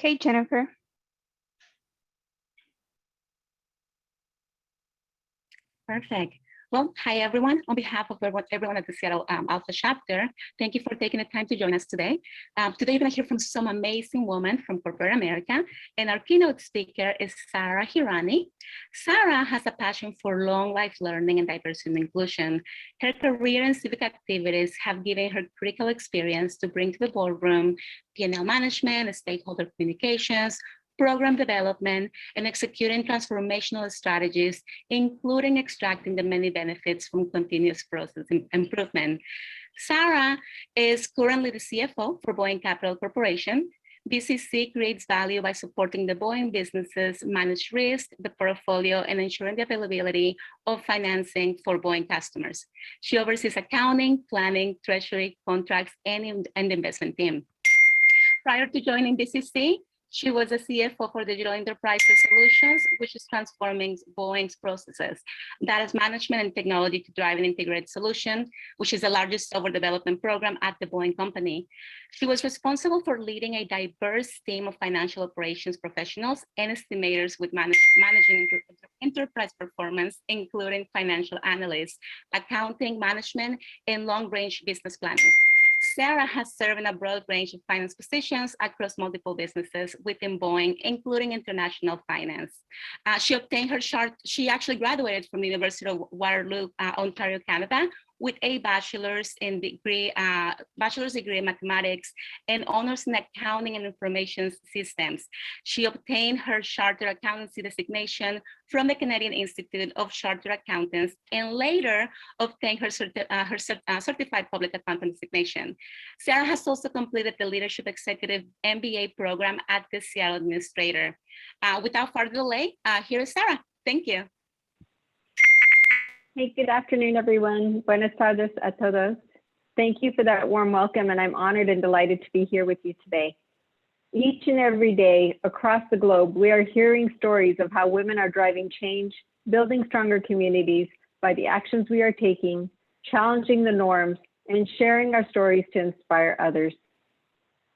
Okay, Jennifer. Perfect. Well, hi, everyone. On behalf of everyone at the Seattle ALPFA chapter, thank you for taking the time to join us today. Today, you're going to hear from some amazing women from corporate America, and our keynote speaker is Sarah Hirani. Sarah has a passion for long life learning and diversity and inclusion. Her career and civic activities have given her critical experience to bring to the boardroom P&L management, stakeholder communications, program development, and executing transformational strategies, including extracting the many benefits from continuous process improvement. Sarah is currently the CFO for Boeing Capital Corporation. BCC creates value by supporting the Boeing businesses manage risk, the portfolio, and ensuring the availability of financing for Boeing customers. She oversees accounting, planning, treasury, contracts, and the investment team. Prior to joining BCC, she was a CFO for Digital Enterprises Solutions, which is transforming Boeing's processes. That is management and technology to drive an integrated solution, which is the largest software development program at the Boeing company. She was responsible for leading a diverse team of financial operations professionals and estimators with managing enterprise performance, including financial analysts, accounting, management, and long-range business planning. Sarah has served in a broad range of finance positions across multiple businesses within Boeing, including international finance. She actually graduated from the University of Waterloo, Ontario, Canada, with a bachelor's degree in mathematics and honors in accounting and information systems. She obtained her chartered accountancy designation from the Canadian Institute of Chartered Accountants and later obtained her certified public accountant designation. Sarah has also completed the Leadership Executive MBA program at the Seattle Administrator. Without further delay, here is Sarah. Thank you. Hey, good afternoon, everyone. Buenas tardes a todos. Thank you for that warm welcome, and I'm honored and delighted to be here with you today. Each and every day across the globe, we are hearing stories of how women are driving change, building stronger communities by the actions we are taking, challenging the norms, and sharing our stories to inspire others.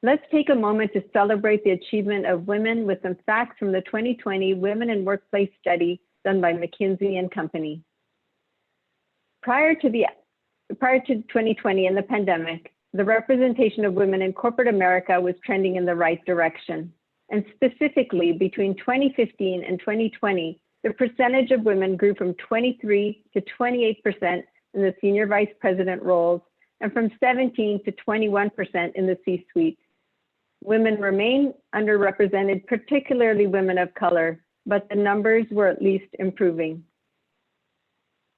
Let's take a moment to celebrate the achievement of women with some facts from the 2020 Women in Workplace study done by McKinsey & Company. Prior to 2020 and the pandemic, the representation of women in corporate America was trending in the right direction. And specifically between 2015 and 2020, the percentage of women grew from 23 to 28% in the senior vice president roles and from 17 to 21% in the C-suite. Women remain underrepresented, particularly women of color, but the numbers were at least improving.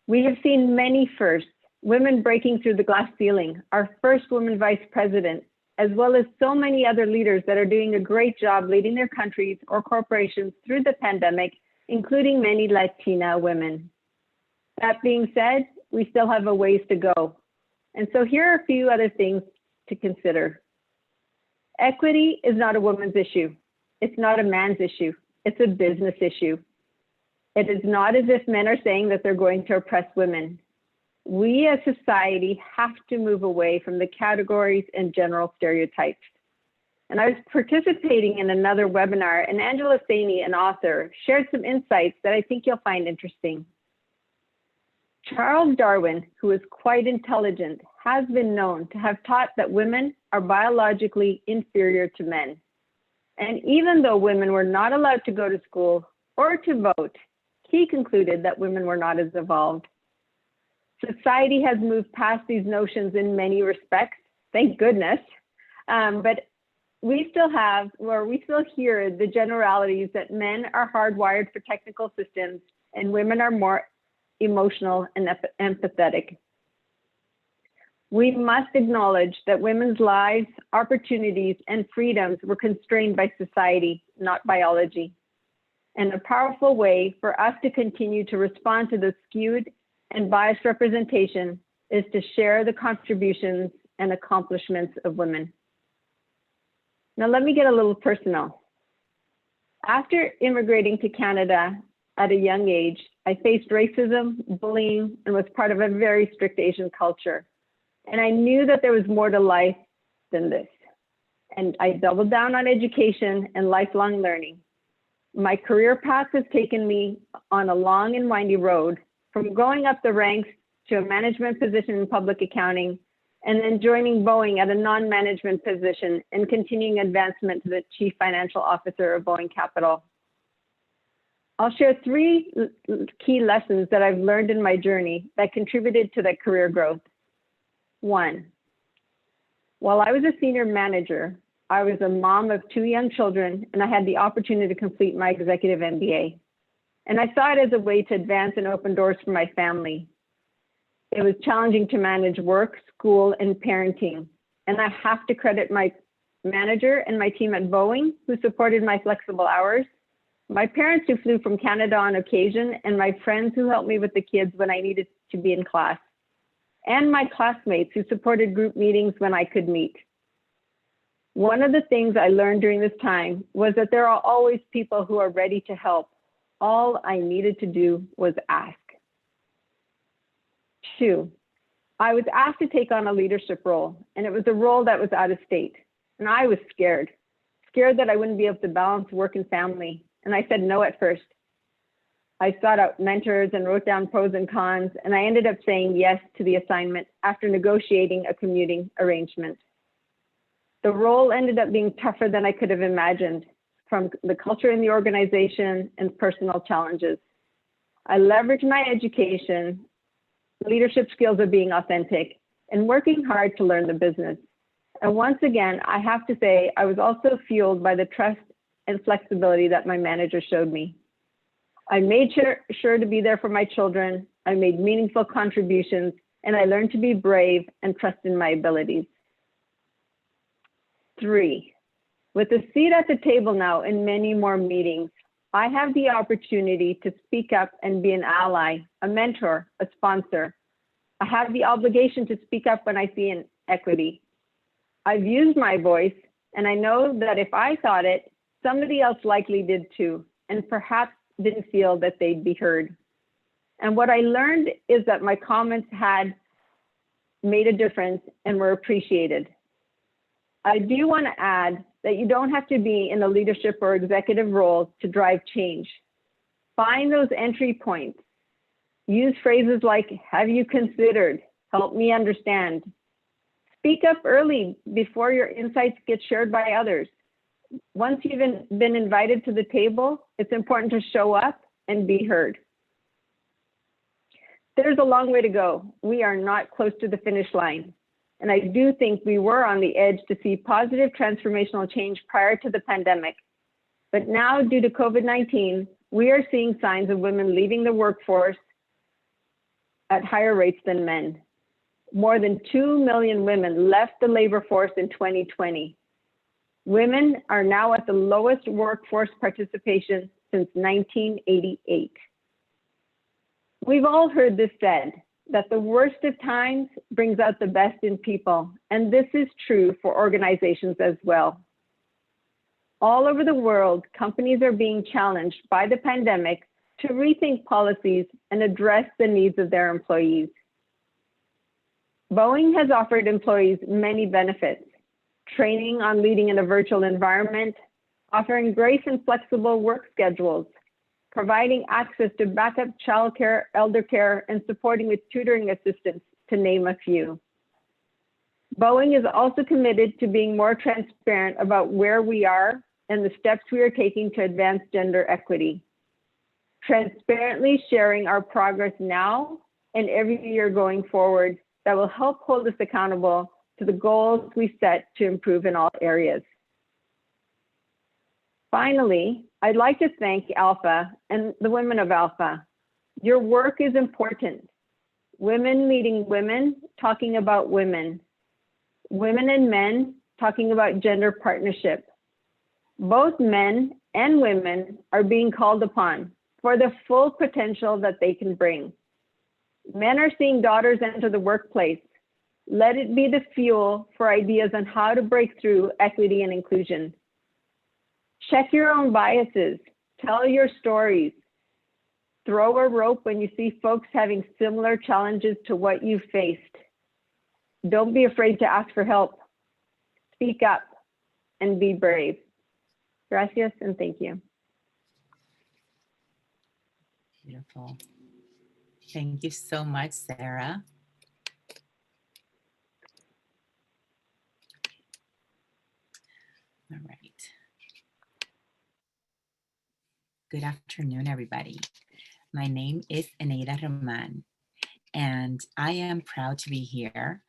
We have seen many firsts, women breaking through the glass ceiling, our first woman vice president, as well as so many other leaders that are doing a great job leading their countries or corporations through the pandemic, including many Latina women. That being said, we still have a ways to go. And so here are a few other things to consider. Equity is not a woman's issue. It's not a man's issue. It's a business issue. It is not as if men are saying that they're going to oppress women. We as society have to move away from the categories and general stereotypes. And I was participating in another webinar, and Angela Saini, an author, shared some insights that I think you'll find interesting. Charles Darwin, who is quite intelligent, has been known to have taught that women are biologically inferior to men. And even though women were not allowed to go to school or to vote, he concluded that women were not as evolved. Society has moved past these notions in many respects, thank goodness, but we still hear the generalities that men are hardwired for technical systems and women are more emotional and empathetic. We must acknowledge that women's lives, opportunities, and freedoms were constrained by society, not biology. And a powerful way for us to continue to respond to the skewed and biased representation is to share the contributions and accomplishments of women. Now let me get a little personal. After immigrating to Canada at a young age, I faced racism, bullying, and was part of a very strict Asian culture. And I knew that there was more to life than this. and I doubled down on education and lifelong learning. My career path has taken me on a long and windy road, from going up the ranks to a management position in public accounting, and then joining Boeing at a non-management position and continuing advancement to the Chief Financial Officer of Boeing Capital. I'll share 3 key lessons that I've learned in my journey that contributed to that career growth. 1, while I was a senior manager, I was a mom of 2 young children, and I had the opportunity to complete my executive MBA. And I saw it as a way to advance and open doors for my family. It was challenging to manage work, school, and parenting. And I have to credit my manager and my team at Boeing, who supported my flexible hours, my parents who flew from Canada on occasion, and my friends who helped me with the kids when I needed to be in class, and my classmates who supported group meetings when I could meet. One of the things I learned during this time was that there are always people who are ready to help. All I needed to do was ask. 2, I was asked to take on a leadership role, and it was a role that was out of state. And I was scared that I wouldn't be able to balance work and family. And I said no at first. I sought out mentors and wrote down pros and cons, and I ended up saying yes to the assignment after negotiating a commuting arrangement. The role ended up being tougher than I could have imagined, from the culture in the organization and personal challenges. I leveraged my education, leadership skills of being authentic, and working hard to learn the business. And once again, I have to say, I was also fueled by the trust and flexibility that my manager showed me. I made sure to be there for my children. I made meaningful contributions, and I learned to be brave and trust in my abilities. 3, with a seat at the table now in many more meetings, I have the opportunity to speak up and be an ally, a mentor, a sponsor. I have the obligation to speak up when I see inequity. I've used my voice, and I know that if I thought it, somebody else likely did too, and perhaps didn't feel that they'd be heard. And what I learned is that my comments had made a difference and were appreciated. I do want to add that you don't have to be in a leadership or executive role to drive change. Find those entry points. Use phrases like, have you considered? Help me understand. Speak up early before your insights get shared by others. Once you've been invited to the table, it's important to show up and be heard. There's a long way to go. We are not close to the finish line. And I do think we were on the edge to see positive transformational change prior to the pandemic. But now, due to COVID-19, we are seeing signs of women leaving the workforce at higher rates than men. More than 2 million women left the labor force in 2020. Women are now at the lowest workforce participation since 1988. We've all heard this said, that the worst of times brings out the best in people, and this is true for organizations as well. All over the world, companies are being challenged by the pandemic to rethink policies and address the needs of their employees. Boeing has offered employees many benefits: training on leading in a virtual environment, offering grace and flexible work schedules, providing access to backup childcare, elder care, and supporting with tutoring assistance, to name a few. Boeing is also committed to being more transparent about where we are and the steps we are taking to advance gender equity. Transparently sharing our progress now and every year going forward that will help hold us accountable to the goals we set to improve in all areas. Finally, I'd like to thank ALPFA and the women of ALPFA. Your work is important. Women meeting women, talking about women. Women and men talking about gender partnership. Both men and women are being called upon for the full potential that they can bring. Men are seeing daughters enter the workplace. Let it be the fuel for ideas on how to break through equity and inclusion. Check your own biases, tell your stories. Throw a rope when you see folks having similar challenges to what you faced. Don't be afraid to ask for help. Speak up. and be brave. Gracias and thank you. Beautiful. Thank you so much, Sarah. All right. Good afternoon, everybody. My name is Eneida Roman, and I am proud to be here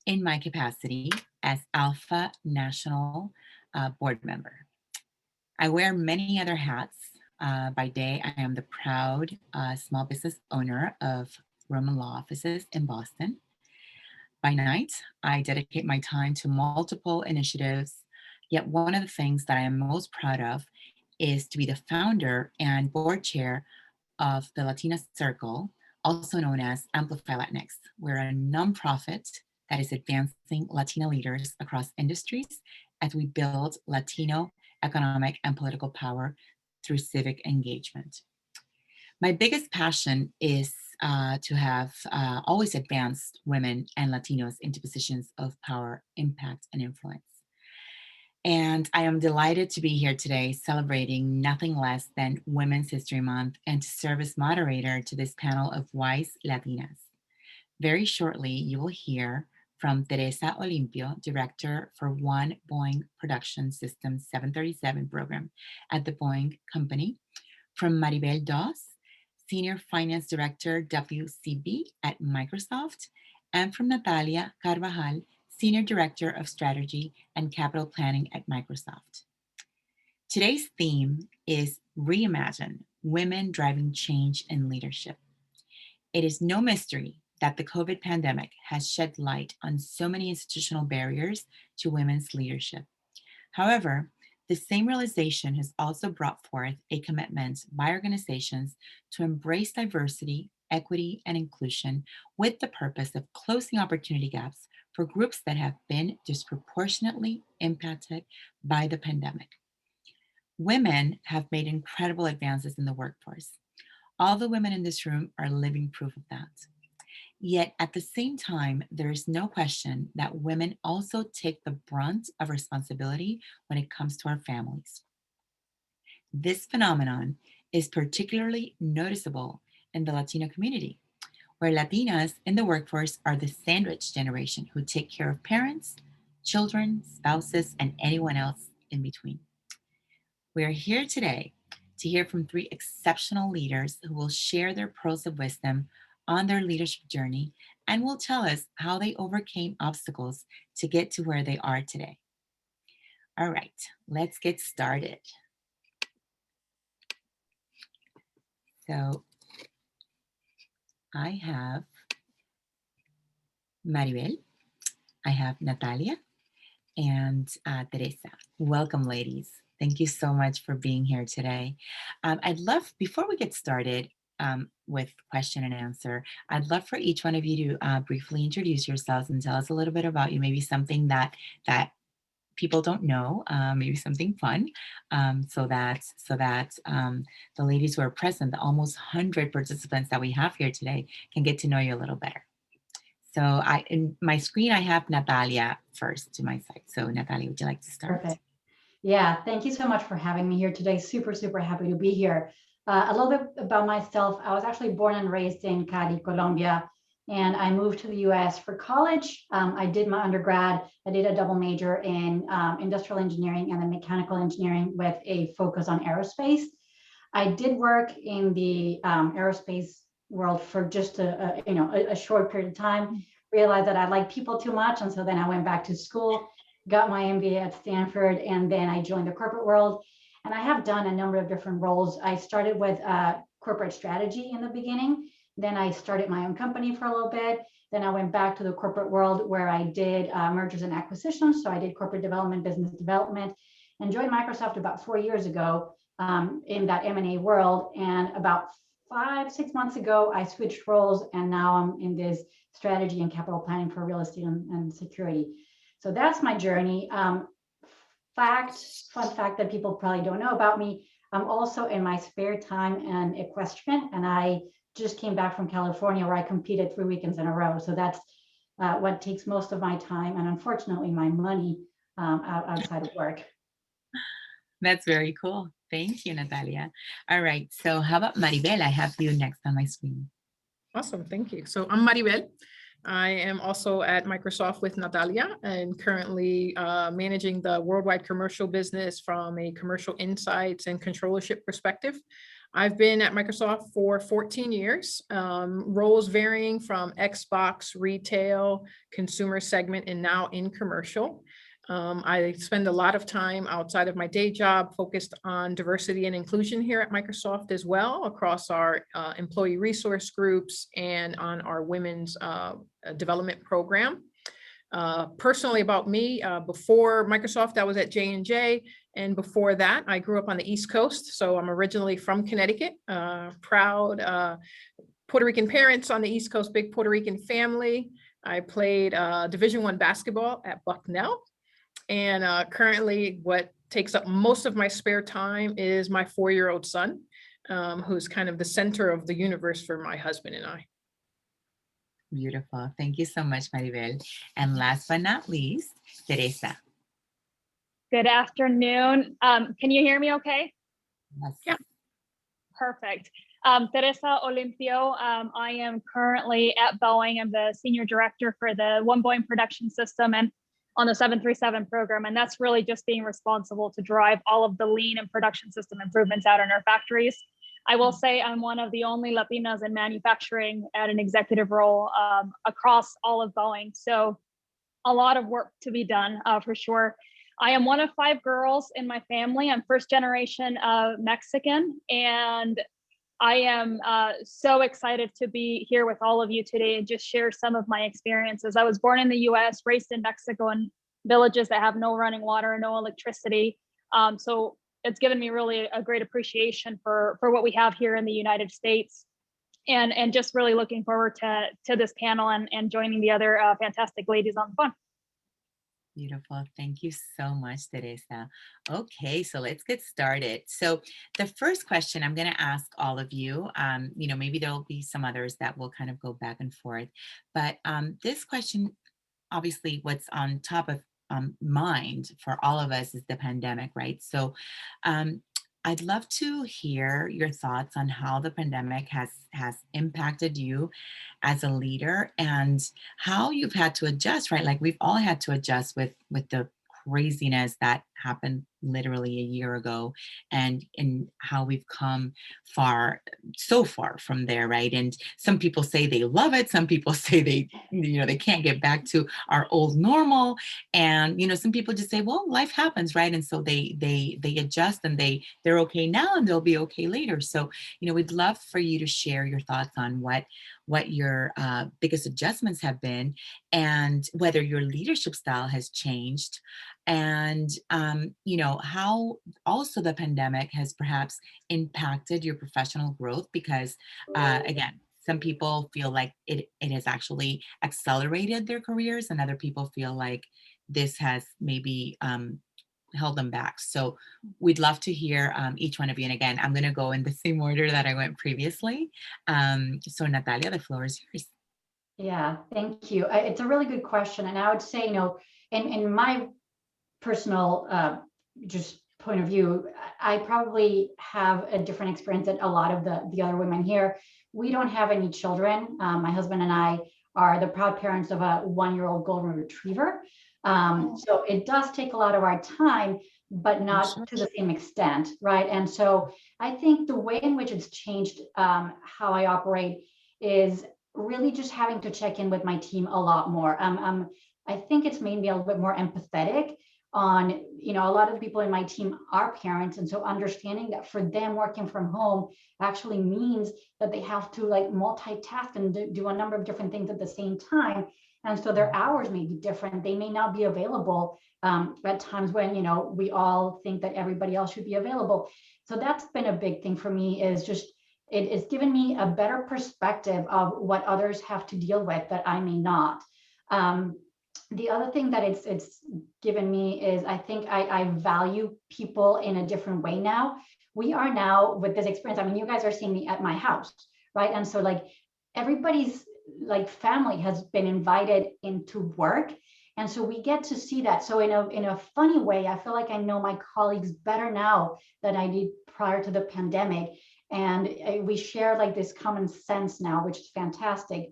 in my capacity as ALPFA National Board Member. I wear many other hats. By day, I am the proud small business owner of Roman Law Offices in Boston. By night, I dedicate my time to multiple initiatives, yet one of the things that I am most proud of is to be the founder and board chair of the Latina Circle, also known as ALPFA Latinx. We're a nonprofit that is advancing Latina leaders across industries as we build Latino economic and political power through civic engagement. My biggest passion is to have always advanced women and Latinos into positions of power, impact, and influence. And I am delighted to be here today celebrating nothing less than Women's History Month and to serve as moderator to this panel of wise Latinas. Very shortly, you will hear from Teresa Olimpio, Director for One Boeing Production Systems 737 program at the Boeing Company, from Maribel Doss, Senior Finance Director, WCB at Microsoft, and from Natalia Carvajal, Senior Director of Strategy and Capital Planning at Microsoft. Today's theme is Reimagine, Women Driving Change in Leadership. It is no mystery that the COVID pandemic has shed light on so many institutional barriers to women's leadership. However, the same realization has also brought forth a commitment by organizations to embrace diversity, equity, and inclusion with the purpose of closing opportunity gaps for groups that have been disproportionately impacted by the pandemic. Women have made incredible advances in the workforce. All the women in this room are living proof of that. Yet at the same time, there is no question that women also take the brunt of responsibility when it comes to our families. This phenomenon is particularly noticeable in the Latino community, where Latinas in the workforce are the sandwich generation who take care of parents, children, spouses, and anyone else in between. We are here today to hear from three exceptional leaders who will share their pearls of wisdom on their leadership journey and will tell us how they overcame obstacles to get to where they are today. All right, let's get started. So I have Maribel, I have Natalia, and Teresa. Welcome, ladies. Thank you so much for being here today. I'd love, before we get started with question and answer, I'd love for each one of you to briefly introduce yourselves and tell us a little bit about you, maybe something that people don't know, maybe something fun, so that the ladies who are present, the almost 100 participants that we have here today, can get to know you a little better. So in my screen, I have Natalia first to my side. So Natalia, would you like to start? Perfect. Yeah, thank you so much for having me here today. Super, super happy to be here. A little bit about myself. I was actually born and raised in Cali, Colombia, and I moved to the US for college. I did my undergrad. I did a double major in industrial engineering and then mechanical engineering with a focus on aerospace. I did work in the aerospace world for just a short period of time, realized that I liked people too much. And so then I went back to school, got my MBA at Stanford, and then I joined the corporate world. And I have done a number of different roles. I started with corporate strategy in the beginning. Then I started my own company for a little bit. Then I went back to the corporate world where I did mergers and acquisitions. So I did corporate development, business development, and joined Microsoft about 4 years ago in that M&A world. And about 5-6 months ago, I switched roles, and now I'm in this strategy and capital planning for real estate and security. So that's my journey. Fun fact that people probably don't know about me, I'm also in my spare time an equestrian, and I just came back from California where I competed 3 weekends in a row. So that's what takes most of my time and unfortunately my money outside of work. That's very cool. Thank you, Natalia. All right. So how about Maribel? I have you next on my screen. Awesome, thank you. So I'm Maribel. I am also at Microsoft with Natalia and currently managing the worldwide commercial business from a commercial insights and controllership perspective. I've been at Microsoft for 14 years, roles varying from Xbox, retail, consumer segment, and now in commercial. I spend a lot of time outside of my day job focused on diversity and inclusion here at Microsoft as well, across our employee resource groups and on our women's development program. Personally about me, before Microsoft, I was at J&J, and before that, I grew up on the East Coast. So I'm originally from Connecticut, proud Puerto Rican parents on the East Coast, big Puerto Rican family. I played Division I basketball at Bucknell. And currently what takes up most of my spare time is my 4-year-old son, who's kind of the center of the universe for my husband and I. Beautiful. Thank you so much, Maribel. And last but not least, Teresa. Good afternoon. Can you hear me okay? Yes. Yeah. Perfect. Teresa Olimpio. I am currently at Boeing. I'm the senior director for the One Boeing production system and on the 737 program. And that's really just being responsible to drive all of the lean and production system improvements out in our factories. I will say I'm one of the only Latinas in manufacturing at an executive role across all of Boeing. So a lot of work to be done for sure. I am one of 5 girls in my family. I'm first generation Mexican, and I am so excited to be here with all of you today and just share some of my experiences. I was born in the US, raised in Mexico in villages that have no running water, no electricity. So it's given me really a great appreciation for what we have here in the United States. And just really looking forward to this panel and joining the other fantastic ladies on the phone. Beautiful. Thank you so much, Teresa. Okay, so let's get started. So the first question I'm going to ask all of you, maybe there'll be some others that will kind of go back and forth, but this question, obviously what's on top of mind for all of us is the pandemic, right? So I'd love to hear your thoughts on how the pandemic has impacted you as a leader and how you've had to adjust, right? Like we've all had to adjust with the craziness that happened literally a year ago and how we've come so far from there, right? And some people say they love it. Some people say they can't get back to our old normal. And, some people just say, well, life happens, right? And so they adjust and they're okay now and they'll be okay later. So, we'd love for you to share your thoughts on what your biggest adjustments have been and whether your leadership style has changed and, how also the pandemic has perhaps impacted your professional growth because, again, some people feel like it has actually accelerated their careers and other people feel like this has maybe held them back. So we'd love to hear each one of you. And again, I'm going to go in the same order that I went previously. So Natalia, the floor is yours. Yeah, thank you. It's a really good question. And I would say, in my personal just point of view, I probably have a different experience than a lot of the other women here. We don't have any children. My husband and I are the proud parents of a 1-year-old golden retriever. So it does take a lot of our time, but not to the same extent, right? And so I think the way in which it's changed how I operate is really just having to check in with my team a lot more. I think it's made me a little bit more empathetic on, a lot of the people in my team are parents. And so understanding that for them working from home actually means that they have to multitask and do a number of different things at the same time. And so their hours may be different. They may not be available at times when, we all think that everybody else should be available. So that's been a big thing for me is just, it's given me a better perspective of what others have to deal with that I may not. The other thing that it's given me is I think I value people in a different way now. We are now with this experience. I mean, you guys are seeing me at my house, right? And so everybody's family has been invited into work. And so we get to see that. So in a funny way, I feel like I know my colleagues better now than I did prior to the pandemic. And we share like this common sense now, which is fantastic.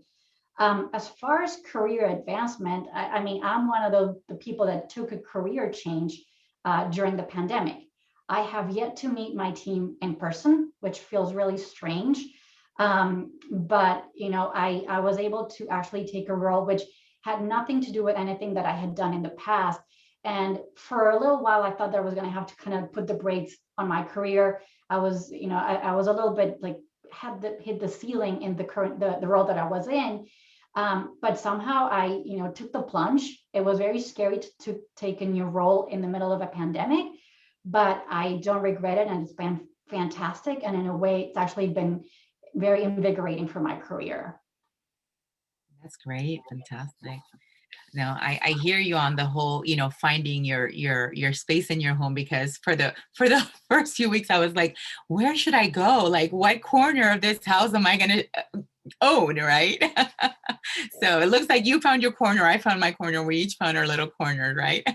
As far as career advancement, I mean, I'm one of the people that took a career change during the pandemic. I have yet to meet my team in person, which feels really strange. But you know, I was able to actually take a role which had nothing to do with anything that I had done in the past. And for a little while, I thought that I was going to have to kind of put the brakes on my career. I was, you know, I was a little bit like hit the ceiling in the role that I was in. But somehow I, you know, took the plunge. It was very scary to take a new role in the middle of a pandemic, but I don't regret it, and it's been fantastic. And in a way, it's actually been very invigorating for my career. That's great. Fantastic. No, I hear you on the whole, you know, finding your space in your home, because for the first few weeks I was like, where should I go? Like, what corner of this house am I gonna own, right? So it looks like you found your corner, I found my corner, we each found our little corner, right?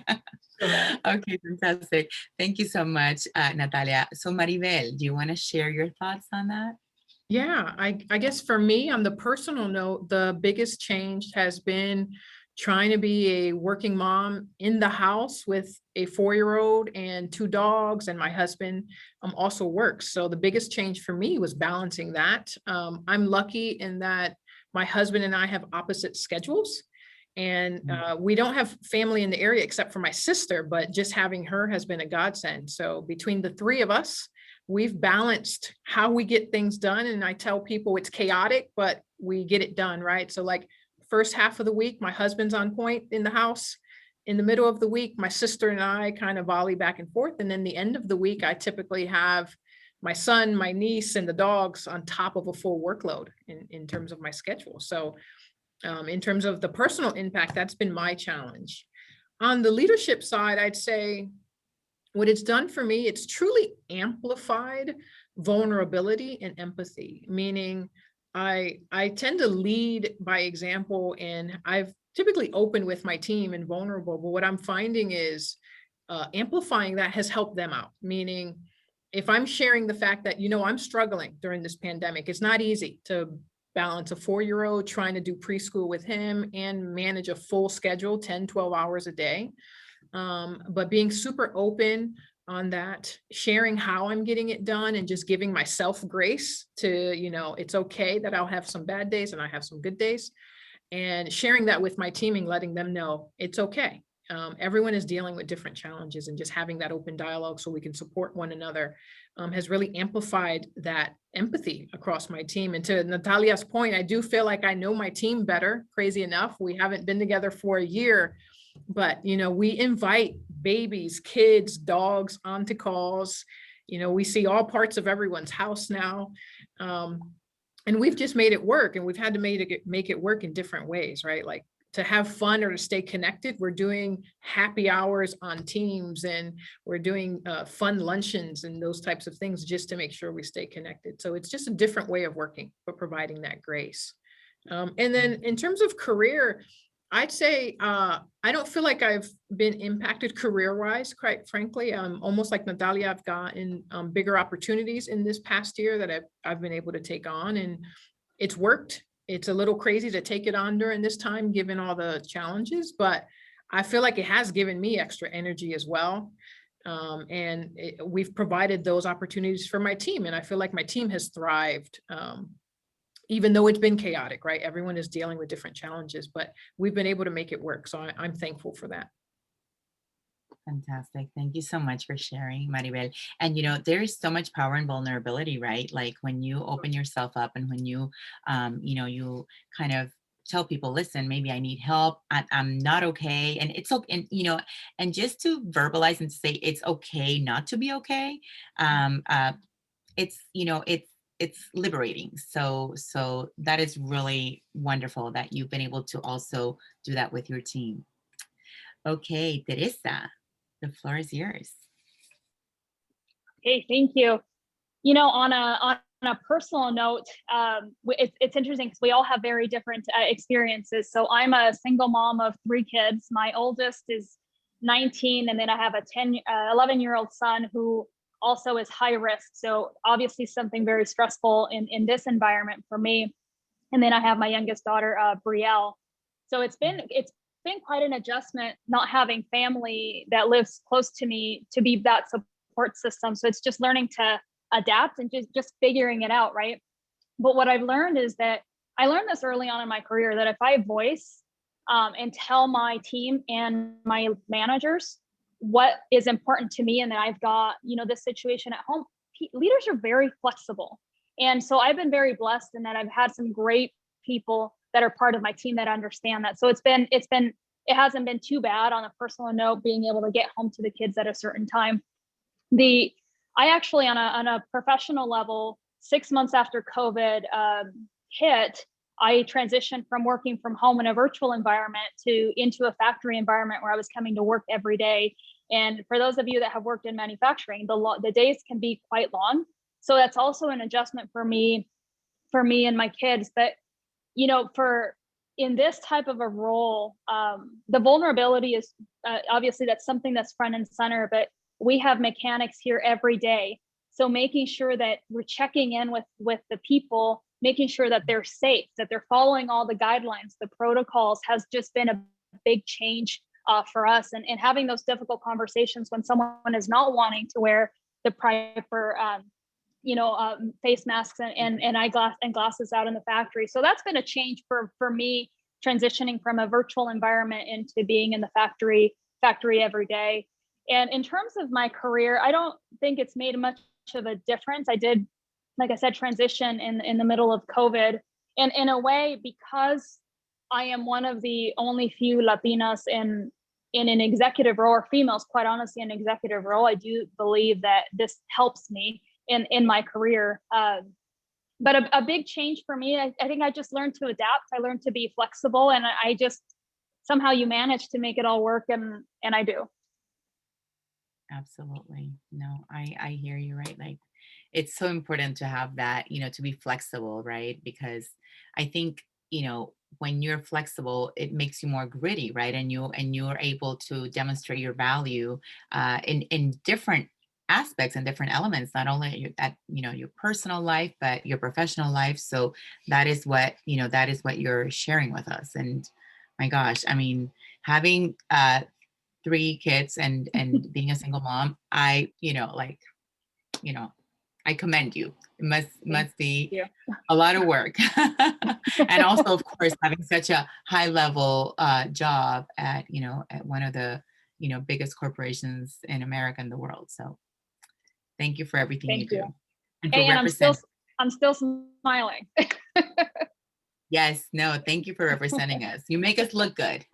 Correct. Okay, fantastic. Thank you so much, Natalia. So Maribel, do you want to share your thoughts on that? Yeah, I guess for me, on the personal note, the biggest change has been trying to be a working mom in the house with a 4-year-old and 2 dogs, and my husband also works. So the biggest change for me was balancing that. I'm lucky in that my husband and I have opposite schedules, and we don't have family in the area except for my sister, but just having her has been a godsend. So between the 3 of us, we've balanced how we get things done. And I tell people it's chaotic, but we get it done, right? So like first half of the week, my husband's on point in the house. In the middle of the week, my sister and I kind of volley back and forth. And then the end of the week, I typically have my son, my niece, and the dogs on top of a full workload in terms of my schedule. So in terms of the personal impact, that's been my challenge. On the leadership side, I'd say what it's done for me, it's truly amplified vulnerability and empathy, meaning I tend to lead by example, and I've typically open with my team and vulnerable, but what I'm finding is amplifying that has helped them out, meaning if I'm sharing the fact that, you know, I'm struggling during this pandemic, it's not easy to balance a 4-year-old, trying to do preschool with him and manage a full schedule, 10, 12 hours a day. But being super open on that, sharing how I'm getting it done, and just giving myself grace to, you know, it's okay that I'll have some bad days and I have some good days, and sharing that with my team and letting them know it's okay. Everyone is dealing with different challenges, and just having that open dialogue so we can support one another has really amplified that empathy across my team. And to Natalia's point, I do feel like I know my team better. Crazy enough, we haven't been together for a year, but, you know, we invite babies, kids, dogs onto calls. You know, we see all parts of everyone's house now. And we've just made it work, and we've had to make it work in different ways, right? Like to have fun or to stay connected, we're doing happy hours on Teams, and we're doing fun luncheons and those types of things just to make sure we stay connected. So it's just a different way of working, but providing that grace. And then in terms of career, I'd say I don't feel like I've been impacted career-wise, quite frankly. Almost like Natalia, I've gotten bigger opportunities in this past year that I've been able to take on, and it's worked. It's a little crazy to take it on during this time, given all the challenges, but I feel like it has given me extra energy as well. And we've provided those opportunities for my team, and I feel like my team has thrived. Even though it's been chaotic, right? Everyone is dealing with different challenges, but we've been able to make it work. So I'm thankful for that. Fantastic. Thank you so much for sharing, Maribel. And you know, there is so much power in vulnerability, right? Like when you open yourself up, and when you, you know, you kind of tell people, listen, maybe I need help. I'm not okay. And it's okay. And, you know, and just to verbalize and say, it's okay not to be okay. It's, you know, it's liberating. So that is really wonderful that you've been able to also do that with your team. Okay, Teresa, the floor is yours. Okay, thank you. You know, on a personal note, it's interesting because we all have very different experiences. So I'm a single mom of 3 kids. My oldest is 19, and then I have a 11-year-old son who also is high risk. So obviously something very stressful in this environment for me. And then I have my youngest daughter, Brielle. So it's been quite an adjustment not having family that lives close to me to be that support system. So it's just learning to adapt and just figuring it out, right? But what I've learned is that I learned this early on in my career, that if I voice and tell my team and my managers what is important to me, and that I've got, this situation at home, leaders are very flexible. And so I've been very blessed in that I've had some great people that are part of my team that understand that. So it hasn't been too bad on a personal note, being able to get home to the kids at a certain time. I actually, on a professional level, 6 months after COVID hit, I transitioned from working from home in a virtual environment into a factory environment where I was coming to work every day. And for those of you that have worked in manufacturing, the days can be quite long. So that's also an adjustment for me and my kids. But in this type of a role, the vulnerability is obviously that's something that's front and center. But we have mechanics here every day. So making sure that we're checking in with the people, making sure that they're safe, that they're following all the guidelines, the protocols, has just been a big change for us. And having those difficult conversations when someone is not wanting to wear the proper, face masks and eyeglass and glasses out in the factory. So that's been a change for me, transitioning from a virtual environment into being in the factory every day. And in terms of my career, I don't think it's made much of a difference. I did, like I said, transition in the middle of COVID. And in a way, because I am one of the only few Latinas in an executive role, or females, quite honestly, in an executive role, I do believe that this helps me in my career. But a big change for me, I think I just learned to adapt. I learned to be flexible, and I just, somehow you manage to make it all work, and I do. Absolutely. No, I hear you, right? Like, it's so important to have that, to be flexible, right? Because I think, when you're flexible, it makes you more gritty, right? And you're able to demonstrate your value in different aspects and different elements, not only your personal life, but your professional life. So that is what you're sharing with us. And my gosh, I mean, having 3 kids and being a single mom, I commend you. It must be a lot of work. And also, of course, having such a high level job at one of the biggest corporations in America and the world. So thank you for everything you do. And for representing. I'm still smiling. Yes, no, thank you for representing us. You make us look good.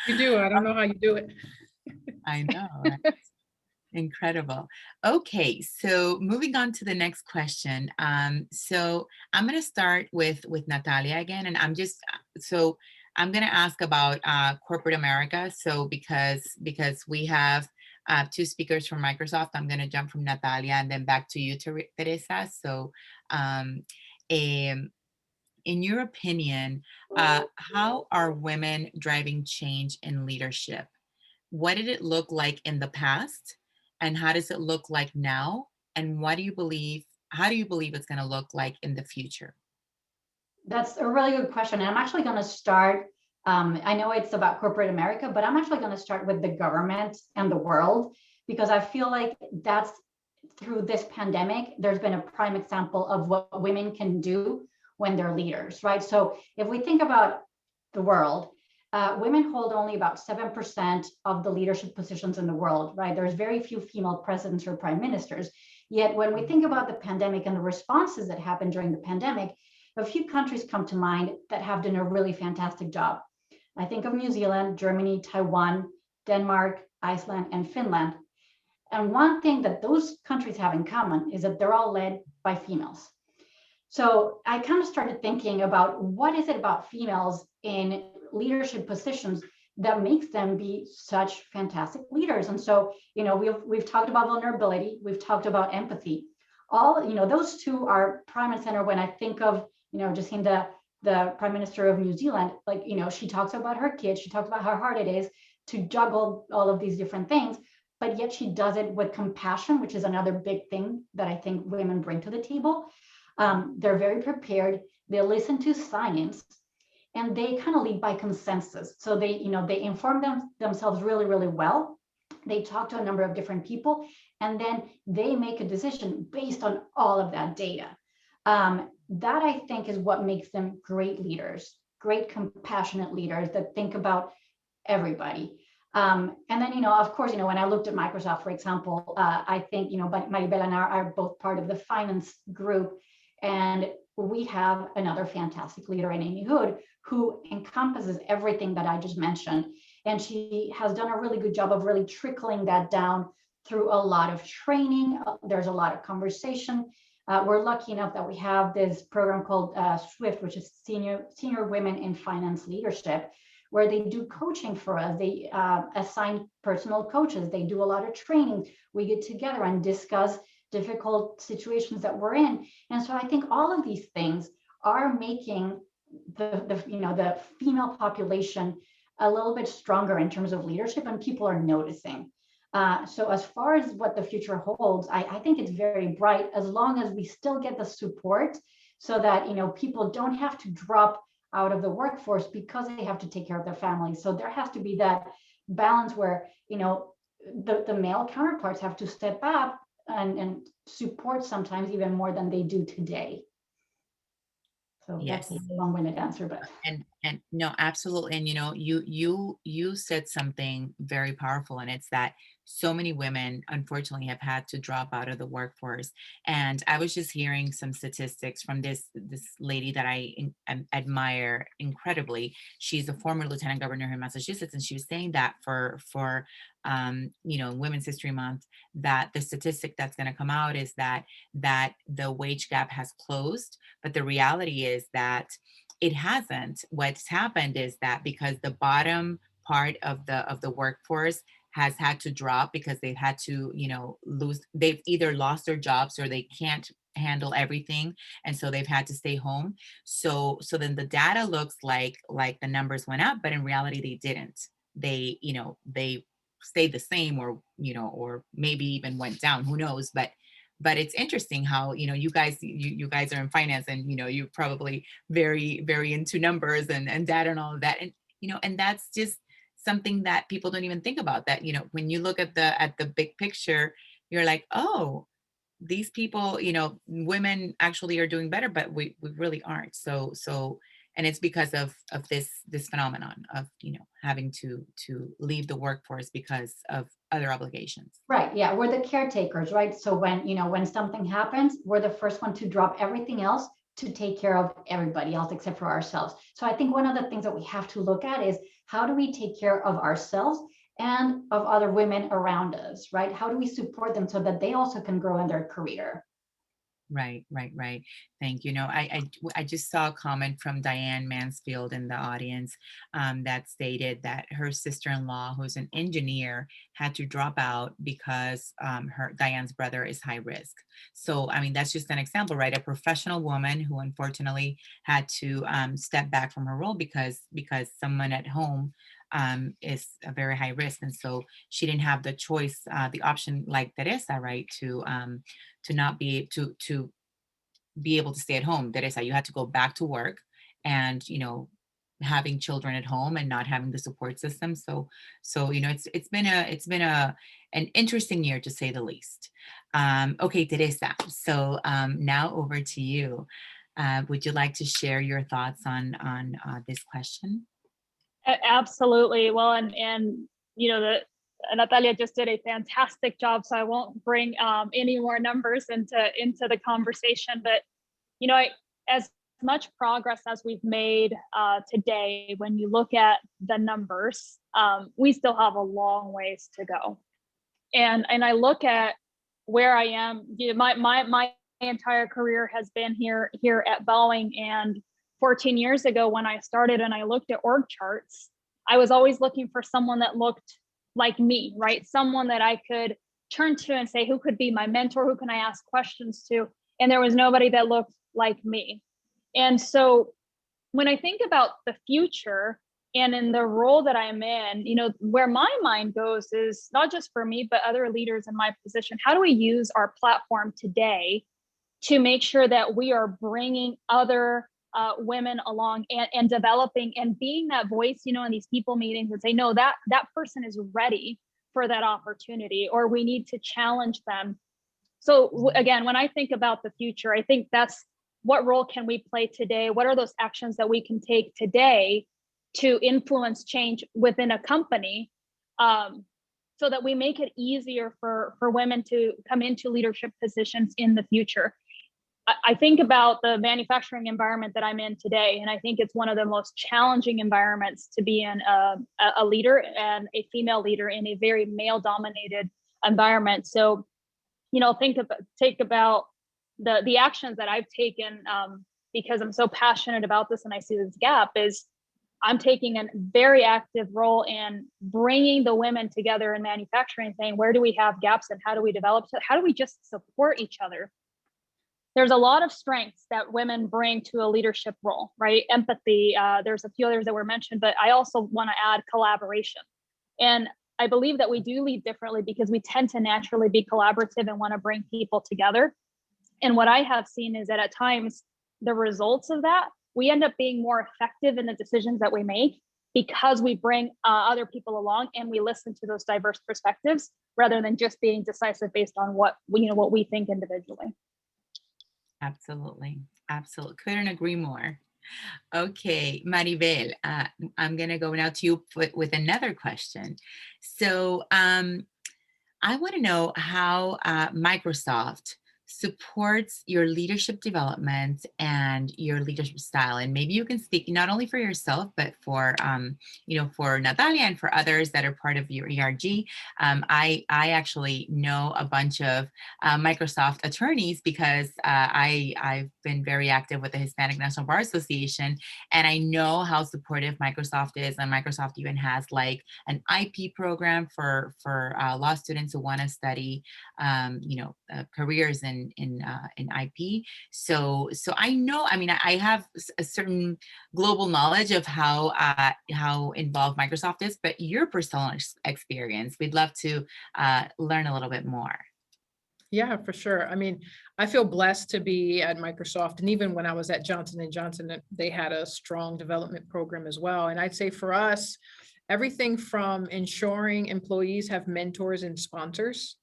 You do. I don't know how you do it. I know. Right? Incredible. Okay, so moving on to the next question. So I'm going to start with Natalia again, and I'm going to ask about corporate America. So because we have 2 speakers from Microsoft, I'm going to jump from Natalia and then back to you, Teresa. So in your opinion, how are women driving change in leadership? What did it look like in the past? And how does it look like now? And how do you believe it's going to look like in the future? That's a really good question. And I'm actually going to start, I know it's about corporate America, but I'm actually going to start with the government and the world, because I feel like that's, through this pandemic, there's been a prime example of what women can do when they're leaders, right? So if we think about the world, women hold only about 7% of the leadership positions in the world, right? There's very few female presidents or prime ministers. Yet when we think about the pandemic and the responses that happened during the pandemic, a few countries come to mind that have done a really fantastic job. I think of New Zealand, Germany, Taiwan, Denmark, Iceland, and Finland. And one thing that those countries have in common is that they're all led by females. So I kind of started thinking about what is it about females in leadership positions that makes them be such fantastic leaders. And so, we've talked about vulnerability, we've talked about empathy. all, those two are prime and center when I think of, Jacinda, the Prime Minister of New Zealand. Like, she talks about her kids, she talks about how hard it is to juggle all of these different things, but yet she does it with compassion, which is another big thing that I think women bring to the table. They're very prepared, they listen to science, and they kind of lead by consensus. So they, they inform themselves really, really well. They talk to a number of different people, and then they make a decision based on all of that data. That I think is what makes them great leaders, great compassionate leaders that think about everybody. And then, of course, when I looked at Microsoft, for example, I think, Maribel and I are both part of the finance group, and we have another fantastic leader in Amy Hood, who encompasses everything that I just mentioned. And she has done a really good job of really trickling that down through a lot of training. There's a lot of conversation. We're lucky enough that we have this program called SWIFT, which is Senior Women in Finance Leadership, where they do coaching for us. They assign personal coaches. They do a lot of training. We get together and discuss difficult situations that we're in. And so I think all of these things are making the female population a little bit stronger in terms of leadership, and people are noticing. So as far as what the future holds, I think it's very bright, as long as we still get the support, so that people don't have to drop out of the workforce because they have to take care of their families. So there has to be that balance where the male counterparts have to step up and support sometimes even more than they do today. So Yes. that's a long-winded answer, but and no, absolutely. And you said something very powerful, and it's that so many women unfortunately have had to drop out of the workforce. And I was just hearing some statistics from this lady that I admire incredibly. She's a former lieutenant governor here in Massachusetts, and she was saying that for Women's History Month, that the statistic that's going to come out is that the wage gap has closed, but the reality is that it hasn't. What's happened is that because the bottom part of the workforce has had to drop because they've had to, they've either lost their jobs or they can't handle everything, and so they've had to stay home. So then the data looks like the numbers went up, but in reality they didn't. They stayed the same, or maybe even went down, who knows. But it's interesting how you guys are in finance, and you're probably very, very into numbers and data and all of that, and and that's just something that people don't even think about, that when you look at the big picture, you're like, oh, these people, women actually are doing better, but we really aren't. So and it's because of this phenomenon of having to leave the workforce because of other obligations. right, yeah, we're the caretakers, right? So when something happens, we're the first one to drop everything else to take care of everybody else except for ourselves. So I think one of the things that we have to look at is, how do we take care of ourselves and of other women around us, right? How do we support them so that they also can grow in their career? Right. Thank you. I just saw a comment from Diane Mansfield in the audience, that stated that her sister-in-law, who's an engineer, had to drop out because Diane's brother is high risk. So, I mean, that's just an example, right? A professional woman who unfortunately had to step back from her role because someone at home is a very high risk, and so she didn't have the choice, the option, like Teresa, right, to not be to be able to stay at home. Teresa, you had to go back to work, and having children at home and not having the support system. So it's been an interesting year, to say the least. Okay, Teresa. So now over to you. Would you like to share your thoughts on this question? Absolutely. Well, and Natalia just did a fantastic job, so I won't bring any more numbers into the conversation. But as much progress as we've made today, when you look at the numbers, we still have a long ways to go. And I look at where I am. My entire career has been here at Boeing, and 14 years ago when I started and I looked at org charts, I was always looking for someone that looked like me, right? Someone that I could turn to and say, who could be my mentor? Who can I ask questions to? And there was nobody that looked like me. And so when I think about the future and in the role that I'm in, you know, where my mind goes is not just for me, but other leaders in my position. How do we use our platform today to make sure that we are bringing other women along and developing and being that voice, you know, in these people meetings and say, no, that person is ready for that opportunity, or we need to challenge them. So again, when I think about the future, I think that's what role can we play today? What are those actions that we can take today to influence change within a company, so that we make it easier for women to come into leadership positions in the future? I think about the manufacturing environment that I'm in today, and I think it's one of the most challenging environments to be in, a leader and a female leader in a very male-dominated environment. So, you know, take about the actions that I've taken, because I'm so passionate about this and I see this gap, is I'm taking a very active role in bringing the women together in manufacturing, saying, where do we have gaps and how do we develop? How do we just support each other? There's a lot of strengths that women bring to a leadership role, right? Empathy, there's a few others that were mentioned, but I also want to add collaboration. And I believe that we do lead differently because we tend to naturally be collaborative and want to bring people together. And what I have seen is that at times, the results of that, we end up being more effective in the decisions that we make because we bring other people along and we listen to those diverse perspectives rather than just being decisive based on what we think individually. Absolutely. Absolutely. Couldn't agree more. Okay, Maribel, I'm going to go now to you with another question. So I want to know how Microsoft supports your leadership development and your leadership style. And maybe you can speak not only for yourself, but for, for Natalia and for others that are part of your ERG. I actually know a bunch of Microsoft attorneys because I've been very active with the Hispanic National Bar Association, and I know how supportive Microsoft is. And Microsoft even has like an IP program for law students who want to study, careers in IP. So I know, I have a certain global knowledge of how involved Microsoft is, but your personal experience, we'd love to learn a little bit more. Yeah, for sure. I feel blessed to be at Microsoft. And even when I was at Johnson & Johnson, they had a strong development program as well. And I'd say for us, everything from ensuring employees have mentors and sponsors.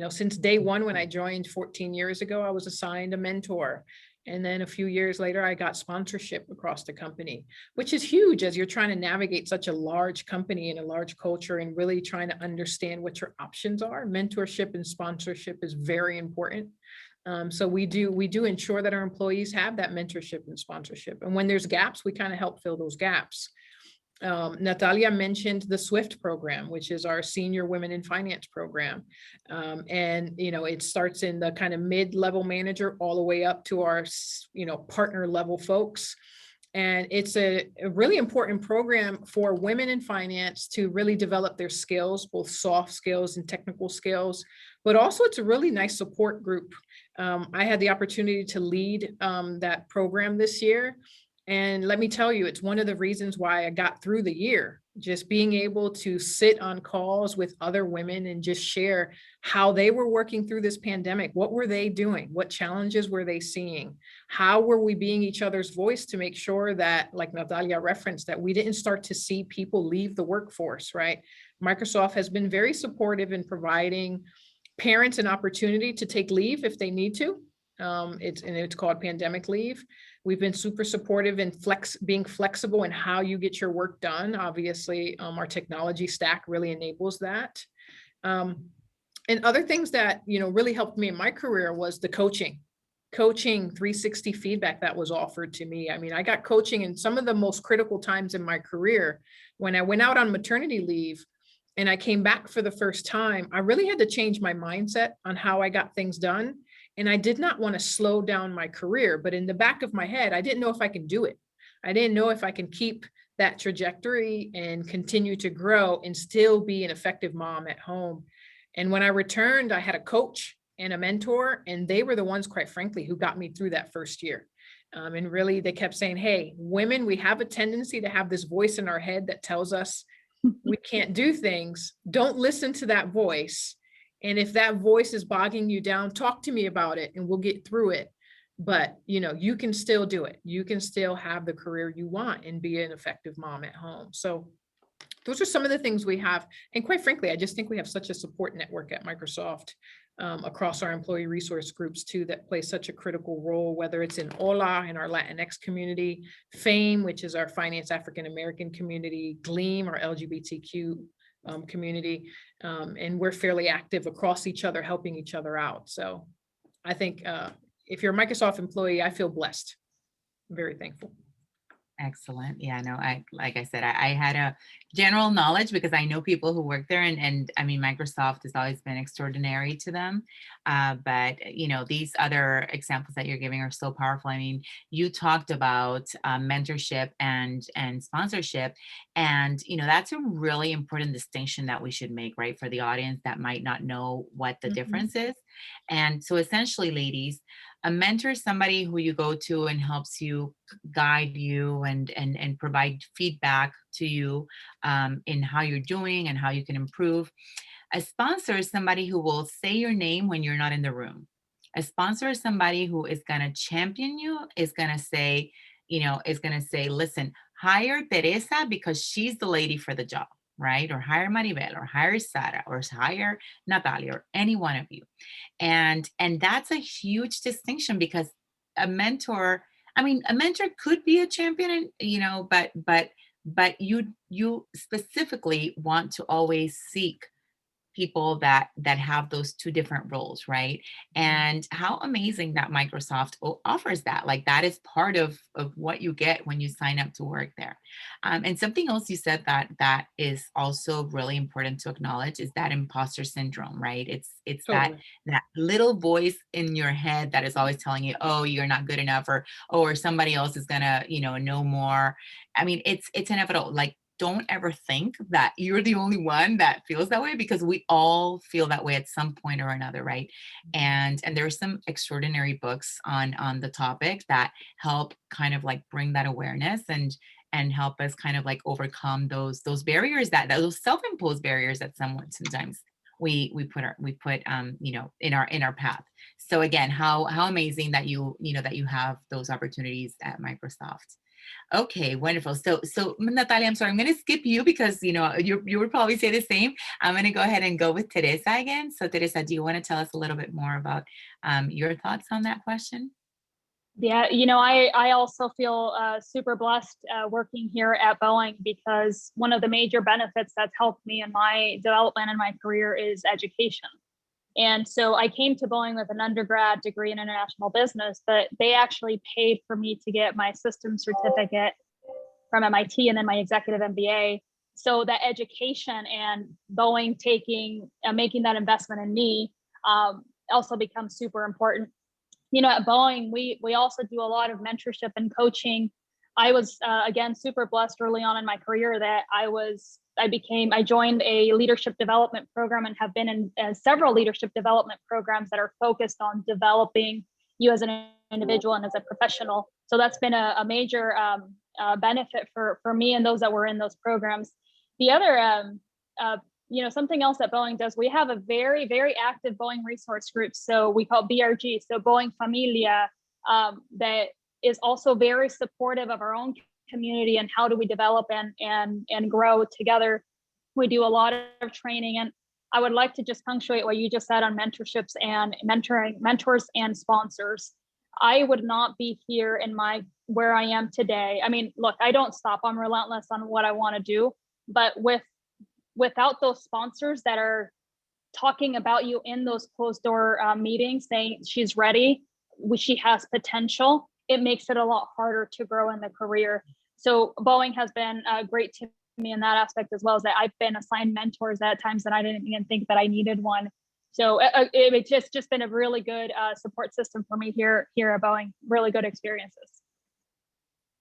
Since day one, when I joined 14 years ago, I was assigned a mentor. And then a few years later, I got sponsorship across the company, which is huge as you're trying to navigate such a large company and a large culture and really trying to understand what your options are. Mentorship and sponsorship is very important. So we do ensure that our employees have that mentorship and sponsorship. And when there's gaps, we kind of help fill those gaps. Natalia mentioned the SWIFT program, which is our Senior Women in Finance program. And it starts in the kind of mid-level manager all the way up to our, partner level folks. And it's a really important program for women in finance to really develop their skills, both soft skills and technical skills, but also it's a really nice support group. I had the opportunity to lead that program this year. And let me tell you, it's one of the reasons why I got through the year, just being able to sit on calls with other women and just share how they were working through this pandemic. What were they doing? What challenges were they seeing? How were we being each other's voice to make sure that, like Natalia referenced, that we didn't start to see people leave the workforce, right? Microsoft has been very supportive in providing parents an opportunity to take leave if they need to. It's called pandemic leave. We've been super supportive in being flexible in how you get your work done. Obviously, our technology stack really enables that. And other things that, really helped me in my career was the coaching 360 feedback that was offered to me. I got coaching in some of the most critical times in my career. When I went out on maternity leave and I came back for the first time, I really had to change my mindset on how I got things done. And I did not want to slow down my career, but in the back of my head, I didn't know if I can do it. I didn't know if I can keep that trajectory and continue to grow and still be an effective mom at home. And when I returned, I had a coach and a mentor, and they were the ones, quite frankly, who got me through that first year. And really, they kept saying, hey, women, we have a tendency to have this voice in our head that tells us we can't do things. Don't listen to that voice. And if that voice is bogging you down, talk to me about it and we'll get through it. But, you know, you can still do it. You can still have the career you want and be an effective mom at home. So those are some of the things we have. And quite frankly, I just think we have such a support network at Microsoft across our employee resource groups too, that play such a critical role, whether it's in HOLA, in our Latinx community, FAME, which is our Finance African American community, GLEAM, our LGBTQ community. And we're fairly active across each other, helping each other out. So I think if you're a Microsoft employee, I feel blessed. I'm very thankful. Excellent. Yeah, no, like I said, I had a general knowledge because I know people who work there, and I mean, Microsoft has always been extraordinary to them. But you know, these other examples that you're giving are so powerful. I mean, you talked about mentorship and sponsorship, and you know, that's a really important distinction that we should make, right, for the audience that might not know what the difference is. And so, essentially, ladies, a mentor is somebody who you go to and helps you, guide you, and provide feedback to you in how you're doing and how you can improve. A sponsor is somebody who will say your name when you're not in the room. A sponsor is somebody who is going to champion you, is going to say, you know, is going to say, listen, hire Teresa because she's the lady for the job, right? Or hire Maribel, or hire Sara, or hire Natalia, or any one of you. And that's a huge distinction, because a mentor, I mean, a mentor could be a champion, you know, but you specifically want to always seek people that have those two different roles, right? And how amazing that Microsoft offers that. Like, that is part of what you get when you sign up to work there. And something else you said that is also really important to acknowledge is that imposter syndrome, right? It's Totally. that little voice in your head that is always telling you, oh, you're not good enough, or somebody else is gonna, you know more. I mean, it's inevitable. Like, don't ever think that you're the only one that feels that way, because we all feel that way at some point or another, right? And there are some extraordinary books on the topic that help kind of like bring that awareness and help us kind of like overcome those barriers, that those self-imposed barriers that sometimes we put you know, in our path. So again, how amazing that you have those opportunities at Microsoft. Okay, wonderful. So Natalia, I'm sorry, I'm going to skip you because, you know, you would probably say the same. I'm going to go ahead and go with Teresa again. So Teresa, do you want to tell us a little bit more about your thoughts on that question? Yeah, you know, I also feel super blessed working here at Boeing, because one of the major benefits that's helped me in my development in my career is education. And so I came to Boeing with an undergrad degree in international business, but they actually paid for me to get my systems certificate from MIT and then my executive MBA. So that education and Boeing making that investment in me also becomes super important. You know, at Boeing, we also do a lot of mentorship and coaching. I was again super blessed early on in my career that I joined a leadership development program and have been in several leadership development programs that are focused on developing you as an individual and as a professional. So that's been a major benefit for me and those that were in those programs. The other, you know, something else that Boeing does, we have a very, very active Boeing resource group. So we call BRG, so Boeing Familia, that is also very supportive of our own community and how do we develop and grow together. We do a lot of training, and I would like to just punctuate what you just said on mentorships and mentors and sponsors. I would not be here where I am today. I mean, look, I don't stop. I'm relentless on what I want to do, but without those sponsors that are talking about you in those closed door meetings, saying she's ready, she has potential, it makes it a lot harder to grow in the career. So Boeing has been great to me in that aspect, as well as that I've been assigned mentors at times that I didn't even think that I needed one. So it's just been a really good support system for me here at Boeing. Really good experiences.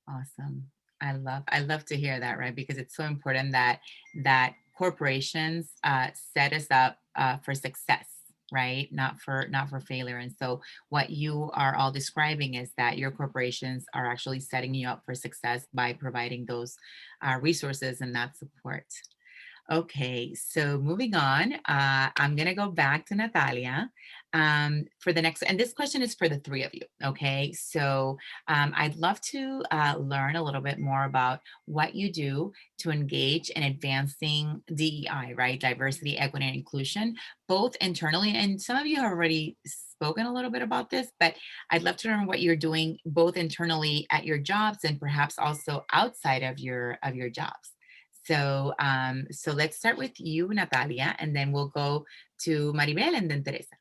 Awesome. I love to hear that, right? Because it's so important that corporations set us up for success, right? Not for failure. And so what you are all describing is that your corporations are actually setting you up for success by providing those resources and that support. Okay, so moving on, I'm gonna go back to Natalia for the next, and this question is for the three of you, okay? So I'd love to learn a little bit more about what you do to engage in advancing DEI, right? Diversity, equity, and inclusion, both internally, and some of you have already spoken a little bit about this, but I'd love to learn what you're doing both internally at your jobs and perhaps also outside of your jobs. So, so let's start with you, Natalia, and then we'll go to Maribel and then Teresa.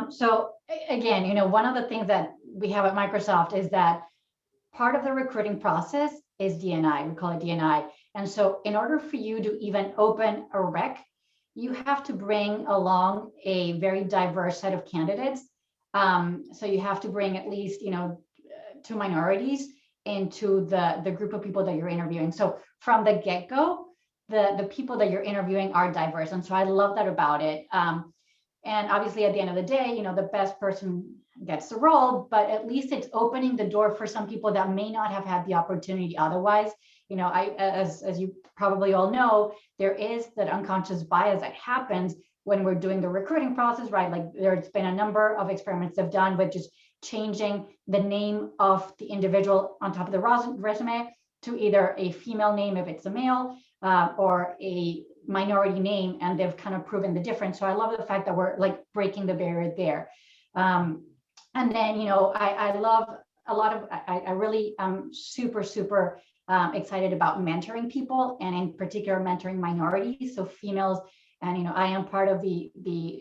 So again, you know, one of the things that we have at Microsoft is that part of the recruiting process is D&I. We call it D&I. And so in order for you to even open a rec, you have to bring along a very diverse set of candidates. So you have to bring at least, you know, 2 minorities into the group of people that you're interviewing. So from the get-go, the people that you're interviewing are diverse. And so I love that about it. And obviously at the end of the day, you know, the best person gets the role, but at least it's opening the door for some people that may not have had the opportunity otherwise. You know, as you probably all know, there is that unconscious bias that happens when we're doing the recruiting process, right? Like there's been a number of experiments they've done with just changing the name of the individual on top of the resume to either a female name if it's a male or a minority name, and they've kind of proven the difference. So I love the fact that we're like breaking the barrier there. And then, you know, I love a lot of, I really am super excited about mentoring people, and in particular mentoring minorities, so females. And, you know, I am part of the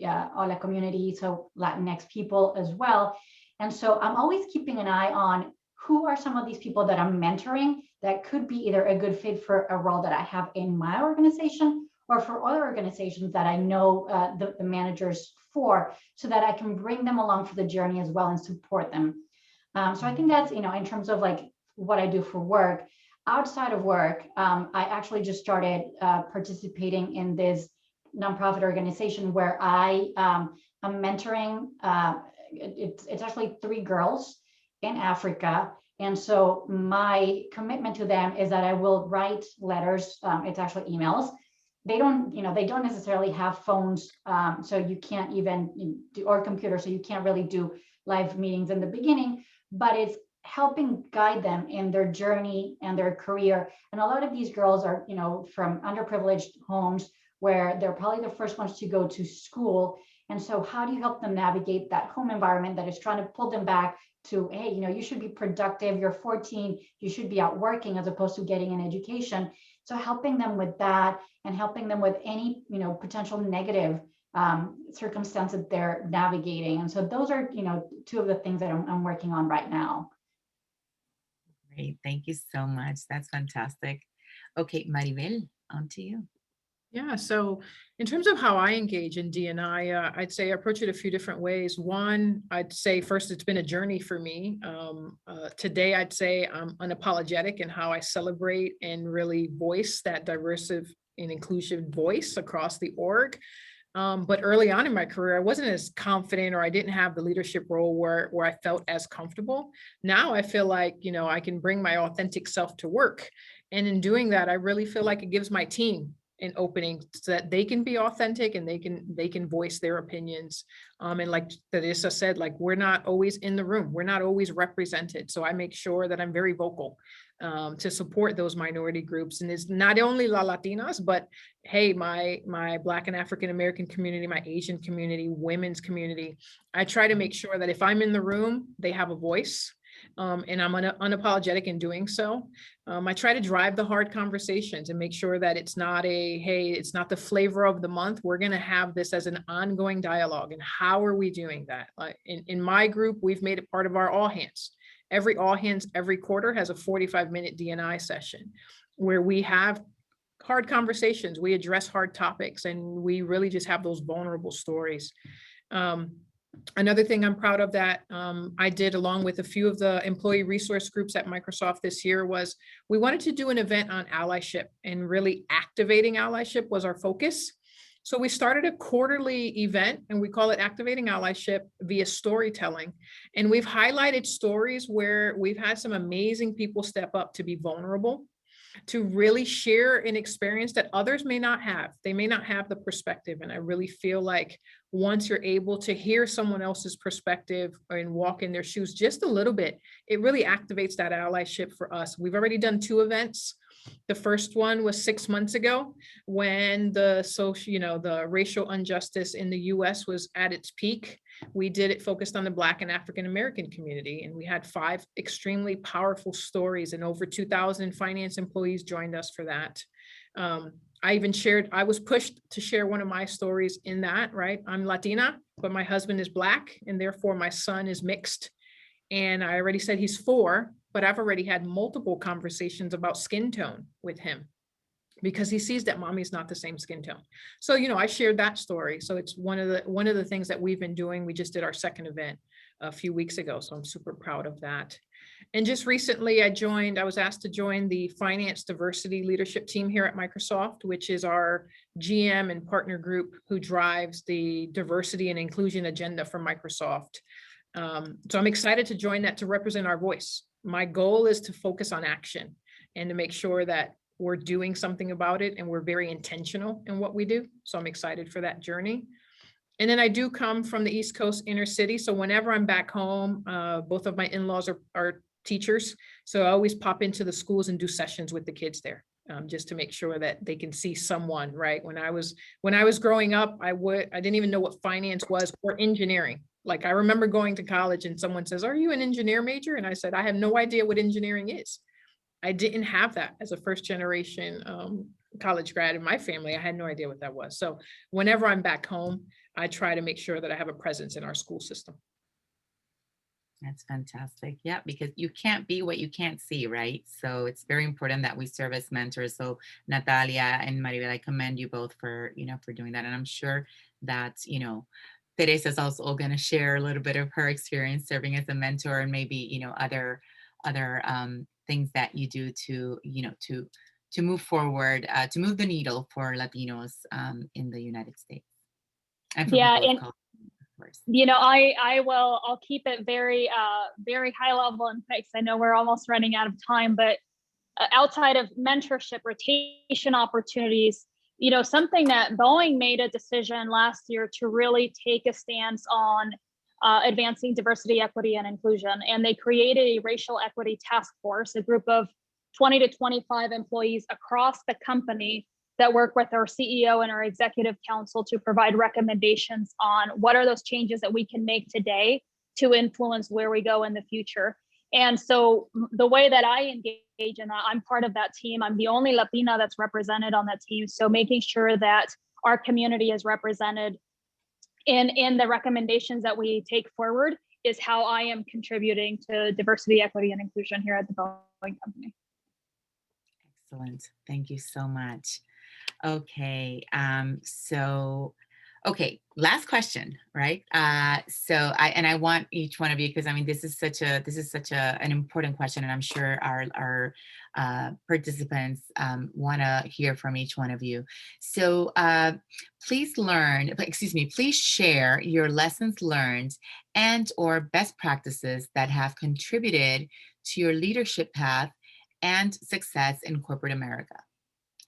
Hola community, so Latinx people as well. And so I'm always keeping an eye on who are some of these people that I'm mentoring that could be either a good fit for a role that I have in my organization or for other organizations that I know the managers for, so that I can bring them along for the journey as well and support them. So I think that's, you know, in terms of like what I do for work. Outside of work, I actually just started participating in this nonprofit organization where I am mentoring. It's actually 3 girls in Africa. And so my commitment to them is that I will write letters. It's actually emails. They don't necessarily have phones. So you can't even do, or computers. So you can't really do live meetings in the beginning, but it's helping guide them in their journey and their career. And a lot of these girls are, you know, from underprivileged homes where they're probably the first ones to go to school. And so how do you help them navigate that home environment that is trying to pull them back to, hey, you know, you should be productive, you're 14, you should be out working as opposed to getting an education. So helping them with that and helping them with any, you know, potential negative circumstance that they're navigating. And so those are, you know, 2 of the things that I'm working on right now. Great, thank you so much. That's fantastic. Okay, Maribel, on to you. Yeah, so in terms of how I engage in D&I, I'd say I approach it a few different ways. One, I'd say first, it's been a journey for me. Today, I'd say I'm unapologetic in how I celebrate and really voice that diverse and inclusive voice across the org. But early on in my career, I wasn't as confident, or I didn't have the leadership role where I felt as comfortable. Now I feel like, you know, I can bring my authentic self to work. And in doing that, I really feel like it gives my team an opening so that they can be authentic and they can voice their opinions. And like Teresa said, like, we're not always in the room, we're not always represented. So I make sure that I'm very vocal to support those minority groups. And it's not only La Latinas, but hey, my Black and African American community, my Asian community, women's community. I try to make sure that if I'm in the room, they have a voice. And I'm unapologetic in doing so. I try to drive the hard conversations and make sure that it's not it's not the flavor of the month. We're going to have this as an ongoing dialogue. And how are we doing that? Like in my group, we've made it part of our all hands. Every all hands every quarter has a 45-minute D&I session where we have hard conversations. We address hard topics, and we really just have those vulnerable stories. Another thing I'm proud of that I did along with a few of the employee resource groups at Microsoft this year was we wanted to do an event on allyship, and really activating allyship was our focus. So we started a quarterly event and we call it Activating Allyship via storytelling. And we've highlighted stories where we've had some amazing people step up to be vulnerable, to really share an experience that others may not have. They may not have the perspective. And I really feel like once you're able to hear someone else's perspective and walk in their shoes just a little bit, it really activates that allyship for us. We've already done 2 events. The first one was 6 months ago when the the racial injustice in the US was at its peak. We did it focused on the Black and African American community, and we had 5 extremely powerful stories, and over 2,000 finance employees joined us for that. I was pushed to share one of my stories in that, right? I'm Latina, but my husband is Black, and therefore my son is mixed. And I already said he's 4, but I've already had multiple conversations about skin tone with him because he sees that mommy's not the same skin tone. So, I shared that story. So it's one of the things that we've been doing. We just did our second event a few weeks ago. So I'm super proud of that. And just recently I was asked to join the finance diversity leadership team here at Microsoft, which is our GM and partner group who drives the diversity and inclusion agenda for Microsoft. So I'm excited to join that to represent our voice. My goal is to focus on action and to make sure that we're doing something about it and we're very intentional in what we do. So I'm excited for that journey. And then I do come from the East Coast inner city. So whenever I'm back home, both of my in-laws are teachers. So I always pop into the schools and do sessions with the kids there. Just to make sure that they can see someone, right? When I was growing up, I didn't even know what finance was or engineering. Like I remember going to college and someone says, "Are you an engineer major?" And I said, "I have no idea what engineering is." I didn't have that as a first generation college grad in my family. I had no idea what that was. So whenever I'm back home, I try to make sure that I have a presence in our school system. That's fantastic. Yeah, because you can't be what you can't see, right? So it's very important that we serve as mentors. So Natalia and Maribel, I commend you both for, for doing that. And I'm sure that, Teresa is also going to share a little bit of her experience serving as a mentor and maybe, other things that you do to, to move forward, to move the needle for Latinos in the United States. And for Yeah, people of and color, of course. I'll keep it very very high level and quick. I know we're almost running out of time, but outside of mentorship, rotation opportunities, something that Boeing made a decision last year to really take a stance on advancing diversity, equity, and inclusion. And they created a racial equity task force, a group of 20 to 25 employees across the company that work with our CEO and our executive council to provide recommendations on what are those changes that we can make today to influence where we go in the future. And so the way that I engage in that, I'm part of that team. I'm the only Latina that's represented on that team. So making sure that our community is represented in the recommendations that we take forward is how I am contributing to diversity, equity, and inclusion here at the Boeing Company. Excellent. Thank you so much. Okay. Last question, right? I want each one of you, because this is such an important question, and I'm sure our participants want to hear from each one of you. So please share your lessons learned and or best practices that have contributed to your leadership path and success in corporate America.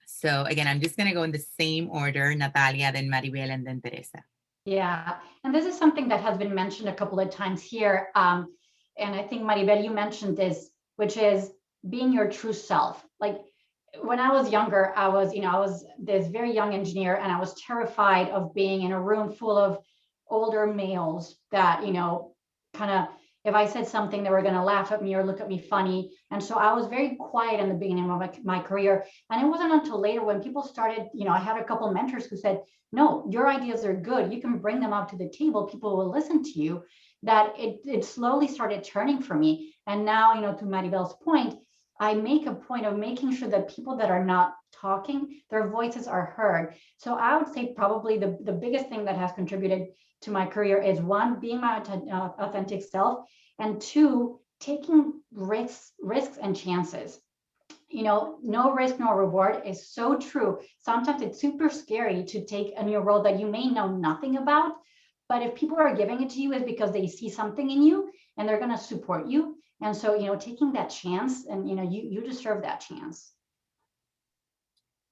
So again, I'm just going to go in the same order: Natalia, then Maribel, and then Teresa. Yeah, and this is something that has been mentioned a couple of times here. And I think, Maribel, you mentioned this, which is being your true self. Like when I was younger, I was this very young engineer, and I was terrified of being in a room full of older males that, kind of, if I said something, they were going to laugh at me or look at me funny. And so I was very quiet in the beginning of my career. And it wasn't until later when people started, I had a couple of mentors who said, "No, your ideas are good. You can bring them out to the table. People will listen to you," that it slowly started turning for me. And now, to Maribel's point, I make a point of making sure that people that are not talking, their voices are heard. So I would say probably the biggest thing that has contributed to my career is, one, being my authentic self, and two, taking risks and chances. you know, no risk, no reward is so true. Sometimes it's super scary to take a new role that you may know nothing about, but if people are giving it to you, it's because they see something in you and they're going to support you. And so, you know, taking that chance, and, you know, you deserve that chance.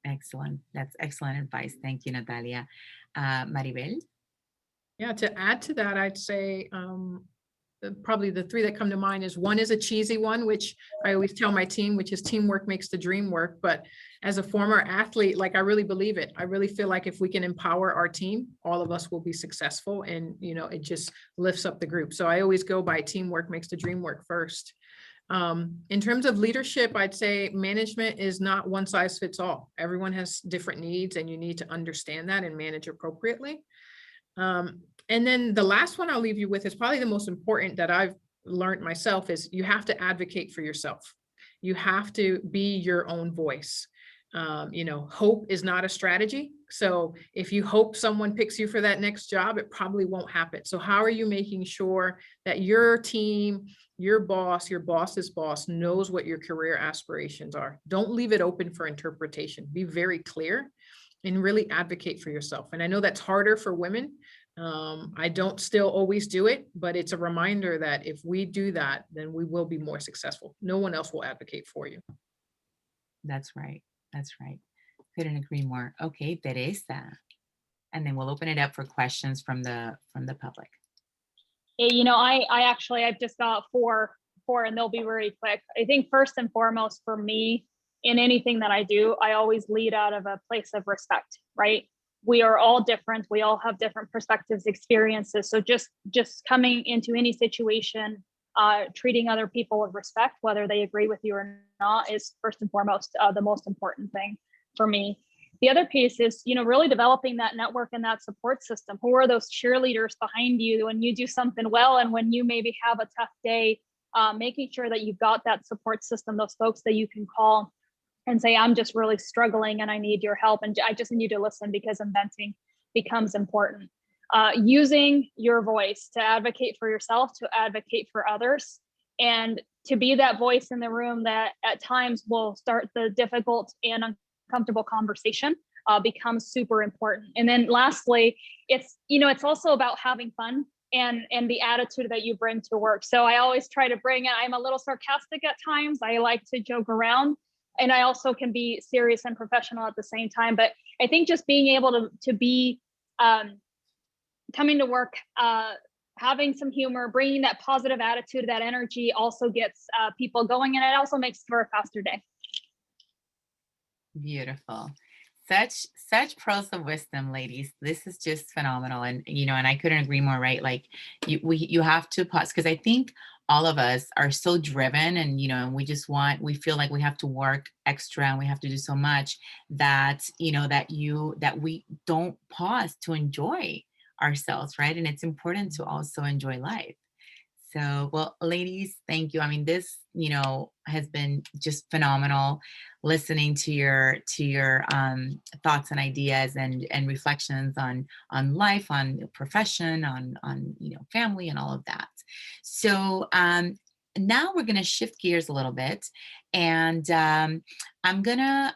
Excellent. That's excellent advice. Thank you, Natalia. Maribel? Yeah, to add to that, I'd say probably the three that come to mind is, one is a cheesy one, which I always tell my team, which is teamwork makes the dream work. But as a former athlete, like, I really believe it. I really feel like if we can empower our team, all of us will be successful, and, you know, it just lifts up the group. So I always go by teamwork makes the dream work first. In terms of leadership, I'd say management is not one size fits all. Everyone has different needs, and you need to understand that and manage appropriately. And then the last one I'll leave you with is probably the most important that I've learned myself, is you have to advocate for yourself. You have to be your own voice. You know, hope is not a strategy. So if you hope someone picks you for that next job, it probably won't happen. So how are you making sure that your team, your boss's boss knows what your career aspirations are? Don't leave it open for interpretation. Be very clear and really advocate for yourself. And I know that's harder for women. I don't still always do it, but it's a reminder that if we do that, then we will be more successful. No one else will advocate for you. That's right. That's right. Couldn't agree more. Okay, Teresa. And then we'll open it up for questions from the public. You know, I've just got four, and they'll be very quick. I think first and foremost for me, in anything that I do, I always lead out of a place of respect, right? We are all different. We all have different perspectives, experiences. So just coming into any situation, treating other people with respect, whether they agree with you or not, is first and foremost the most important thing for me. The other piece is, you know, really developing that network and that support system. Who are those cheerleaders behind you when you do something well, and when you maybe have a tough day, making sure that you've got that support system, those folks that you can call and say, I'm just really struggling and I need your help, and I just need you to listen, because inventing becomes important. Using your voice to advocate for yourself, to advocate for others, and to be that voice in the room that at times will start the difficult and uncomfortable conversation becomes super important. And then lastly, it's also about having fun and the attitude that you bring to work. So I always try to bring it. I'm a little sarcastic at times. I like to joke around, and I also can be serious and professional at the same time. But I think just being able to be coming to work, having some humor, bringing that positive attitude, that energy also gets people going, and it also makes for a faster day. Beautiful. Such pearls of wisdom, ladies. This is just phenomenal. And, you know, and I couldn't agree more, right? Like you have to pause, because I think all of us are so driven, and, you know, and we feel like we have to work extra and we have to do so much that, you know, that we don't pause to enjoy ourselves, right? And it's important to also enjoy life. So, well, ladies, thank you. I mean, this, you know, has been just phenomenal, listening to your thoughts and ideas and reflections on life, on profession, on you know, family, and all of that. So now we're going to shift gears a little bit, and I'm going to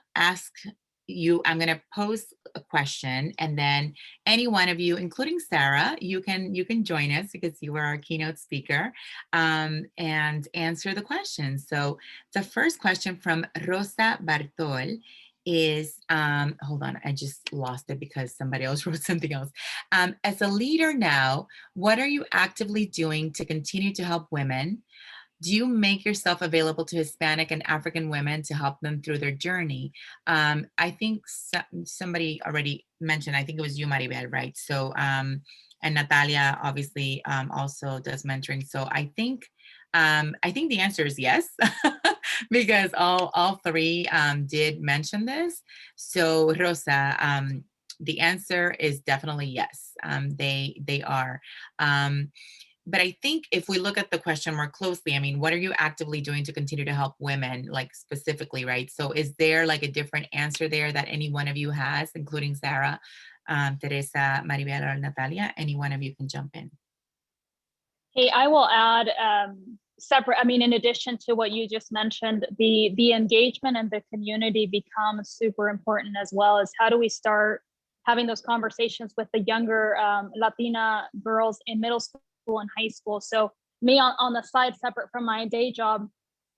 pose a question, and then any one of you, including Sarah, you can join us, because you are our keynote speaker, and answer the question. So the first question from Rosa Bartol is, hold on, I just lost it because somebody else wrote something else. As a leader now, what are you actively doing to continue to help women? Do you make yourself available to Hispanic and African women to help them through their journey? I think somebody already mentioned, I think it was you, Maribel, right? So, and Natalia obviously also does mentoring. So I think the answer is yes, because all three did mention this. So Rosa, the answer is definitely yes. They are. But I think if we look at the question more closely, I mean, what are you actively doing to continue to help women, like specifically, right? So is there like a different answer there that any one of you has, including Sarah, Teresa, Maribel, or Natalia? Any one of you can jump in. Hey, I will add, separate, I mean, in addition to what you just mentioned, the engagement and the community becomes super important, as well as how do we start having those conversations with the younger Latina girls in middle school and high school. So me on the side, separate from my day job,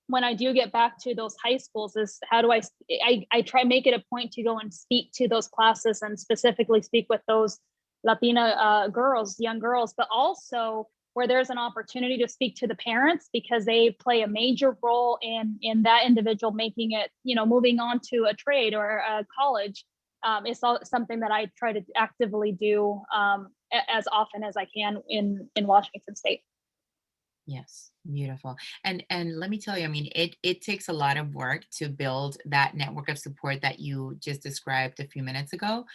when I do get back to those high schools, is how do I try make it a point to go and speak to those classes and specifically speak with those Latina girls, young girls, but also where there's an opportunity to speak to the parents, because they play a major role in that individual making it, moving on to a trade or a college. It's something that I try to actively do as often as I can in Washington State. Yes, beautiful. And let me tell you, I mean, it takes a lot of work to build that network of support that you just described a few minutes ago.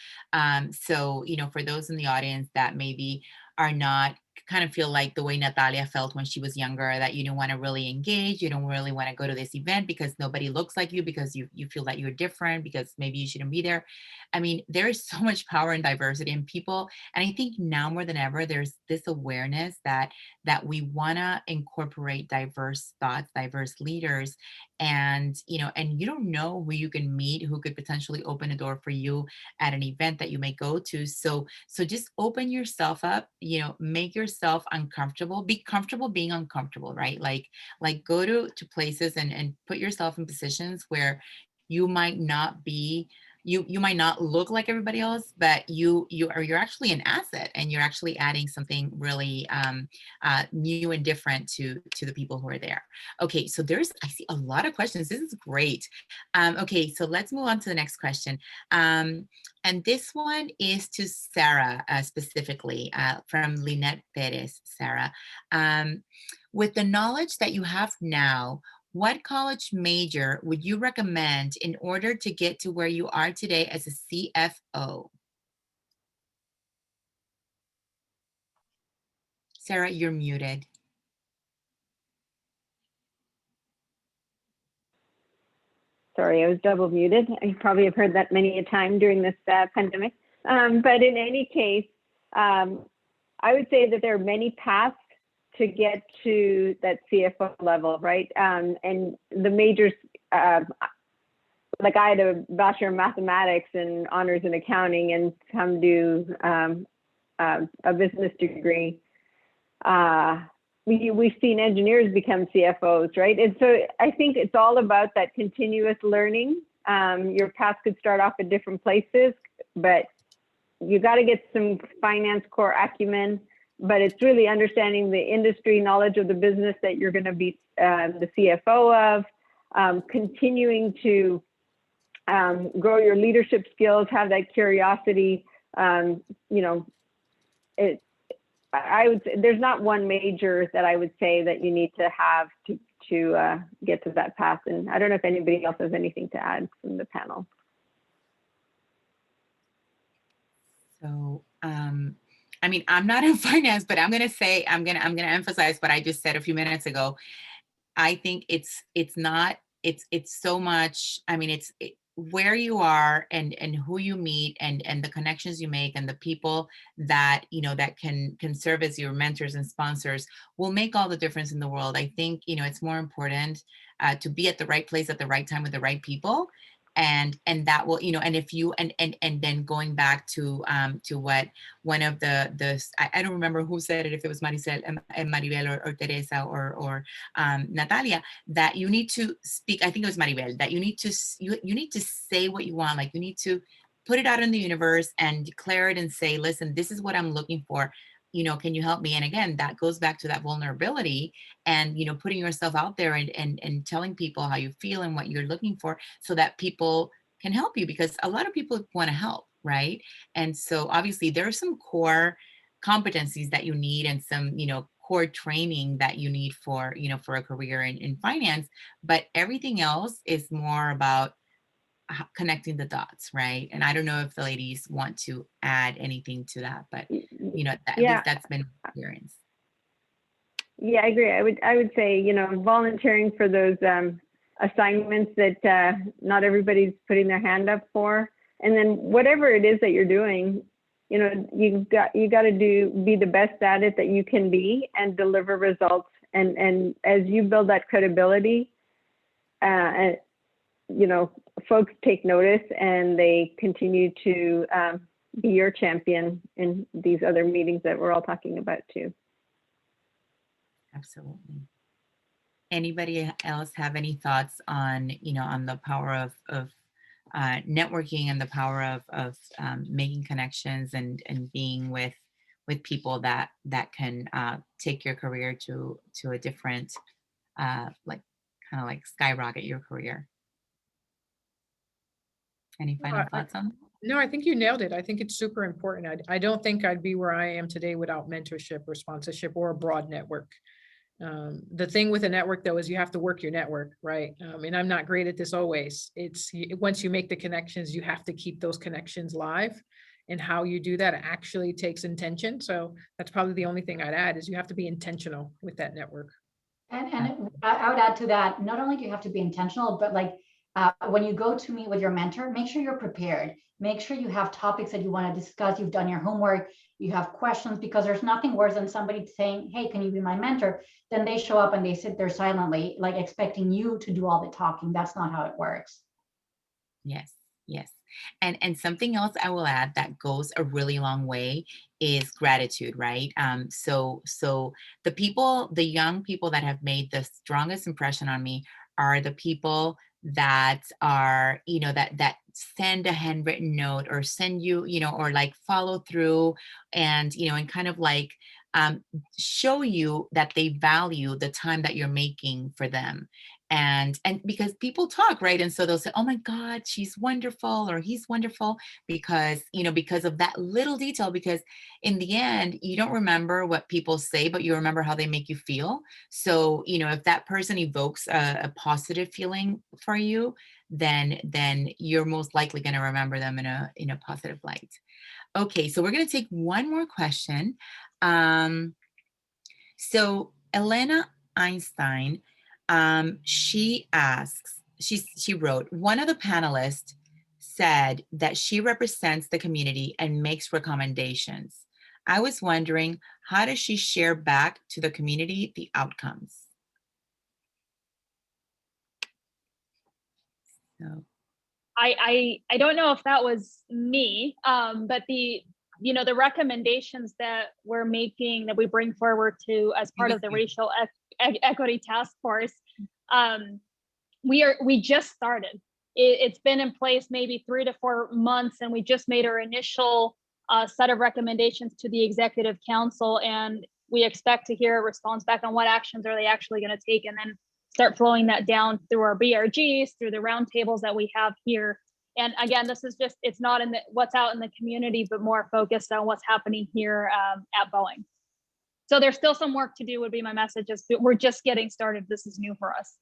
So, for those in the audience that maybe are not kind of feel like the way Natalia felt when she was younger, that you don't want to really engage, you don't really want to go to this event because nobody looks like you, because you feel that you're different, because maybe you shouldn't be there. I mean, there is so much power in diversity in people. And I think now more than ever, there's this awareness that we want to incorporate diverse thoughts, diverse leaders. And and you don't know who you can meet, who could potentially open a door for you at an event that you may go to. So just open yourself up, make yourself uncomfortable, be comfortable being uncomfortable, right? Like go to places and put yourself in positions where you might not be, you might not look like everybody else, but you're actually an asset, and you're actually adding something really new and different to the people who are there. Okay, so I see a lot of questions. This is great. Okay, so let's move on to the next question. And this one is to Sarah specifically, from Lynette Perez. Sarah, with the knowledge that you have now, what college major would you recommend in order to get to where you are today as a CFO? Sarah, you're muted. Sorry, I was double muted. You probably have heard that many a time during this pandemic. But in any case, I would say that there are many paths to get to that CFO level, right? And the majors, like I had a bachelor in mathematics and honors in accounting, and come do a business degree. We've seen engineers become CFOs, right? And so I think it's all about that continuous learning. Your path could start off at different places, but you got to get some finance core acumen. But it's really understanding the industry knowledge of the business that you're going to be the CFO of, continuing to grow your leadership skills, have that curiosity. I would say there's not one major that I would say that you need to have to get to that path. And I don't know if anybody else has anything to add from the panel. So, I mean, I'm not in finance, but I'm going to emphasize what I just said a few minutes ago. I think it's so much, I mean, it's where you are and who you meet and the connections you make and the people that, that can serve as your mentors and sponsors will make all the difference in the world. I think, it's more important to be at the right place at the right time with the right people. And that will, and if you, and then going back to what one of the I don't remember who said it, if it was Maribel or Teresa or Natalia, that you need to speak, I think it was Maribel, that you need to say what you want, like you need to put it out in the universe and declare it and say, listen, this is what I'm looking for. Can you help me? And again, that goes back to that vulnerability and, putting yourself out there and telling people how you feel and what you're looking for so that people can help you, because a lot of people want to help, right? And so obviously there are some core competencies that you need and some, core training that you need for, for a career in finance, but everything else is more about connecting the dots, right? And I don't know if the ladies want to add anything to that, but at least that's been my experience. Yeah, I agree. I would say, volunteering for those assignments that not everybody's putting their hand up for, and then whatever it is that you're doing, you got to be the best at it that you can be and deliver results And as you build that credibility, and, you know, folks take notice and they continue to be your champion in these other meetings that we're all talking about too. Absolutely. Anybody else have any thoughts on, you know, on the power of networking and the power of making connections and being with people that can take your career to a different like kind of like skyrocket your career? Any final thoughts on that? No, I think you nailed it. I think it's super important. I don't think I'd be where I am today without mentorship or sponsorship or a broad network. The thing with a network though is you have to work your network, right? And I'm not great at this always. It's once you make the connections, you have to keep those connections live. And how you do that actually takes intention. So that's probably the only thing I'd add is you have to be intentional with that network. And I would add to that, not only do you have to be intentional, but like when you go to meet with your mentor, make sure you're prepared. Make sure you have topics that you want to discuss. You've done your homework, you have questions, because there's nothing worse than somebody saying, hey, can you be my mentor? Then they show up and they sit there silently, like expecting you to do all the talking. That's not how it works. Yes, yes. And something else I will add that goes a really long way is gratitude, right? So the young people that have made the strongest impression on me are the people that are, you know, that send a handwritten note or send you, you know, or like follow through and, you know, and kind of like show you that they value the time that you're making for them. And because people talk, right? And so they'll say, oh my God, she's wonderful or he's wonderful because, you know, because of that little detail, because in the end, you don't remember what people say, but you remember how they make you feel. So, you know, if that person evokes a positive feeling for you, then you're most likely going to remember them in a positive light. Okay, so we're going to take one more question. So Elena Einstein, she asks, she wrote, one of the panelists said that she represents the community and makes recommendations. I was wondering, how does she share back to the community the outcomes? So. I don't know if that was me, but the recommendations that we're making, that we bring forward to as part of the racial equity task force, we just started. It's been in place maybe 3 to 4 months, and we just made our initial set of recommendations to the executive council, and we expect to hear a response back on what actions are they actually going to take, and then start flowing that down through our BRGs, through the roundtables that we have here. And again, this is just, it's not in what's out in the community, but more focused on what's happening here at Boeing. So there's still some work to do would be my message. We're just getting started. This is new for us.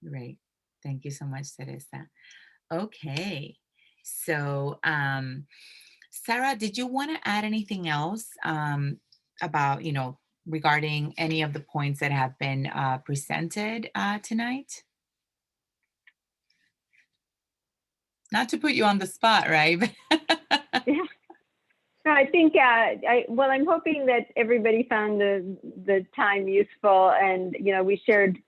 Great. Thank you so much, Teresa. Okay. So Sarah, did you want to add anything else about, you know, regarding any of the points that have been presented tonight? Not to put you on the spot, right? Yeah. No, I think, I'm hoping that everybody found the time useful, and, you know, we shared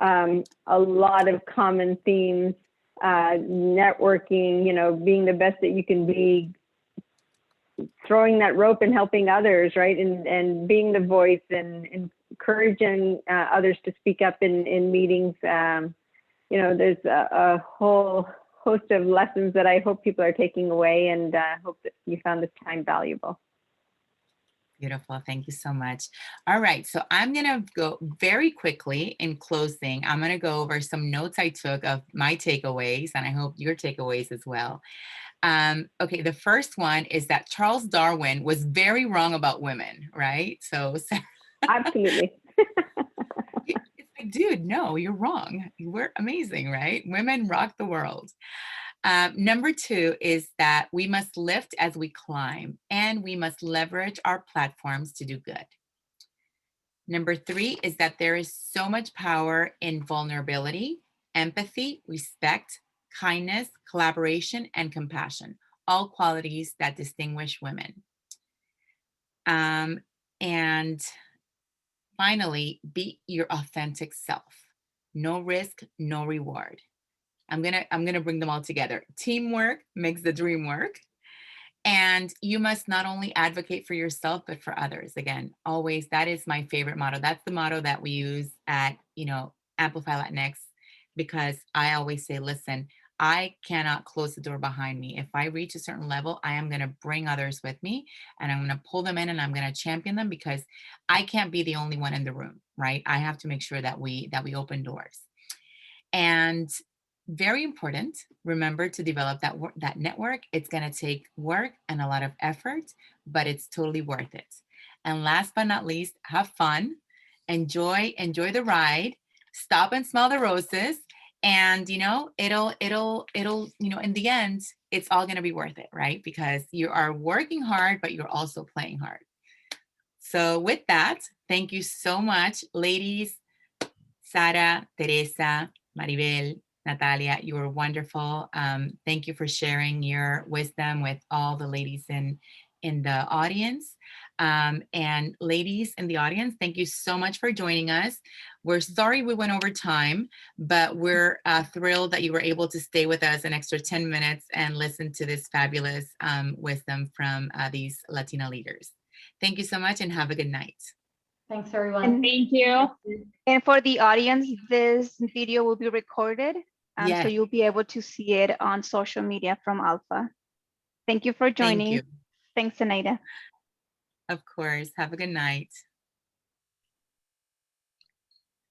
a lot of common themes, networking, you know, being the best that you can be, throwing that rope and helping others, right? And being the voice and encouraging others to speak up in meetings. You know, there's a whole host of lessons that I hope people are taking away, and hope that you found this time valuable. Beautiful. Thank you so much. All right. So I'm going to go very quickly in closing. I'm going to go over some notes I took of my takeaways, and I hope your takeaways as well. Okay, the first one is that Charles Darwin was very wrong about women, right? So Absolutely. It's like, dude, no, you're wrong. We're amazing, right? Women rock the world. Number 2 is that we must lift as we climb, and we must leverage our platforms to do good. Number 3 is that there is so much power in vulnerability, empathy, respect, kindness, collaboration, and compassion, all qualities that distinguish women. And Finally, be your authentic self. No risk, no reward. I'm gonna bring them all together. Teamwork makes the dream work. And you must not only advocate for yourself, but for others. Again, always, that is my favorite motto. That's the motto that we use at, Amplify Latinx, because I always say, listen, I cannot close the door behind me. If I reach a certain level, I am going to bring others with me, and I'm going to pull them in, and I'm going to champion them, because I can't be the only one in the room, right? I have to make sure that we open doors. And very important, remember to develop that network. It's going to take work and a lot of effort, but it's totally worth it. And last but not least, have fun, enjoy the ride, stop and smell the roses, and it'll in the end, it's all going to be worth it, right? Because you are working hard, but you're also playing hard. So with that, thank you so much, ladies. Sara, Teresa, Maribel, Natalia, you were wonderful. Thank you for sharing your wisdom with all the ladies in the audience. And ladies in the audience, thank you so much for joining us. We're sorry we went over time, but we're thrilled that you were able to stay with us an extra 10 minutes and listen to this fabulous wisdom from these Latina leaders. Thank you so much, and have a good night. Thanks, everyone. Thank you. And for the audience, this video will be recorded. Yes. So you'll be able to see it on social media from ALPFA. Thank you for joining. Thank you. Thanks, Zenaida. Of course. Have a good night.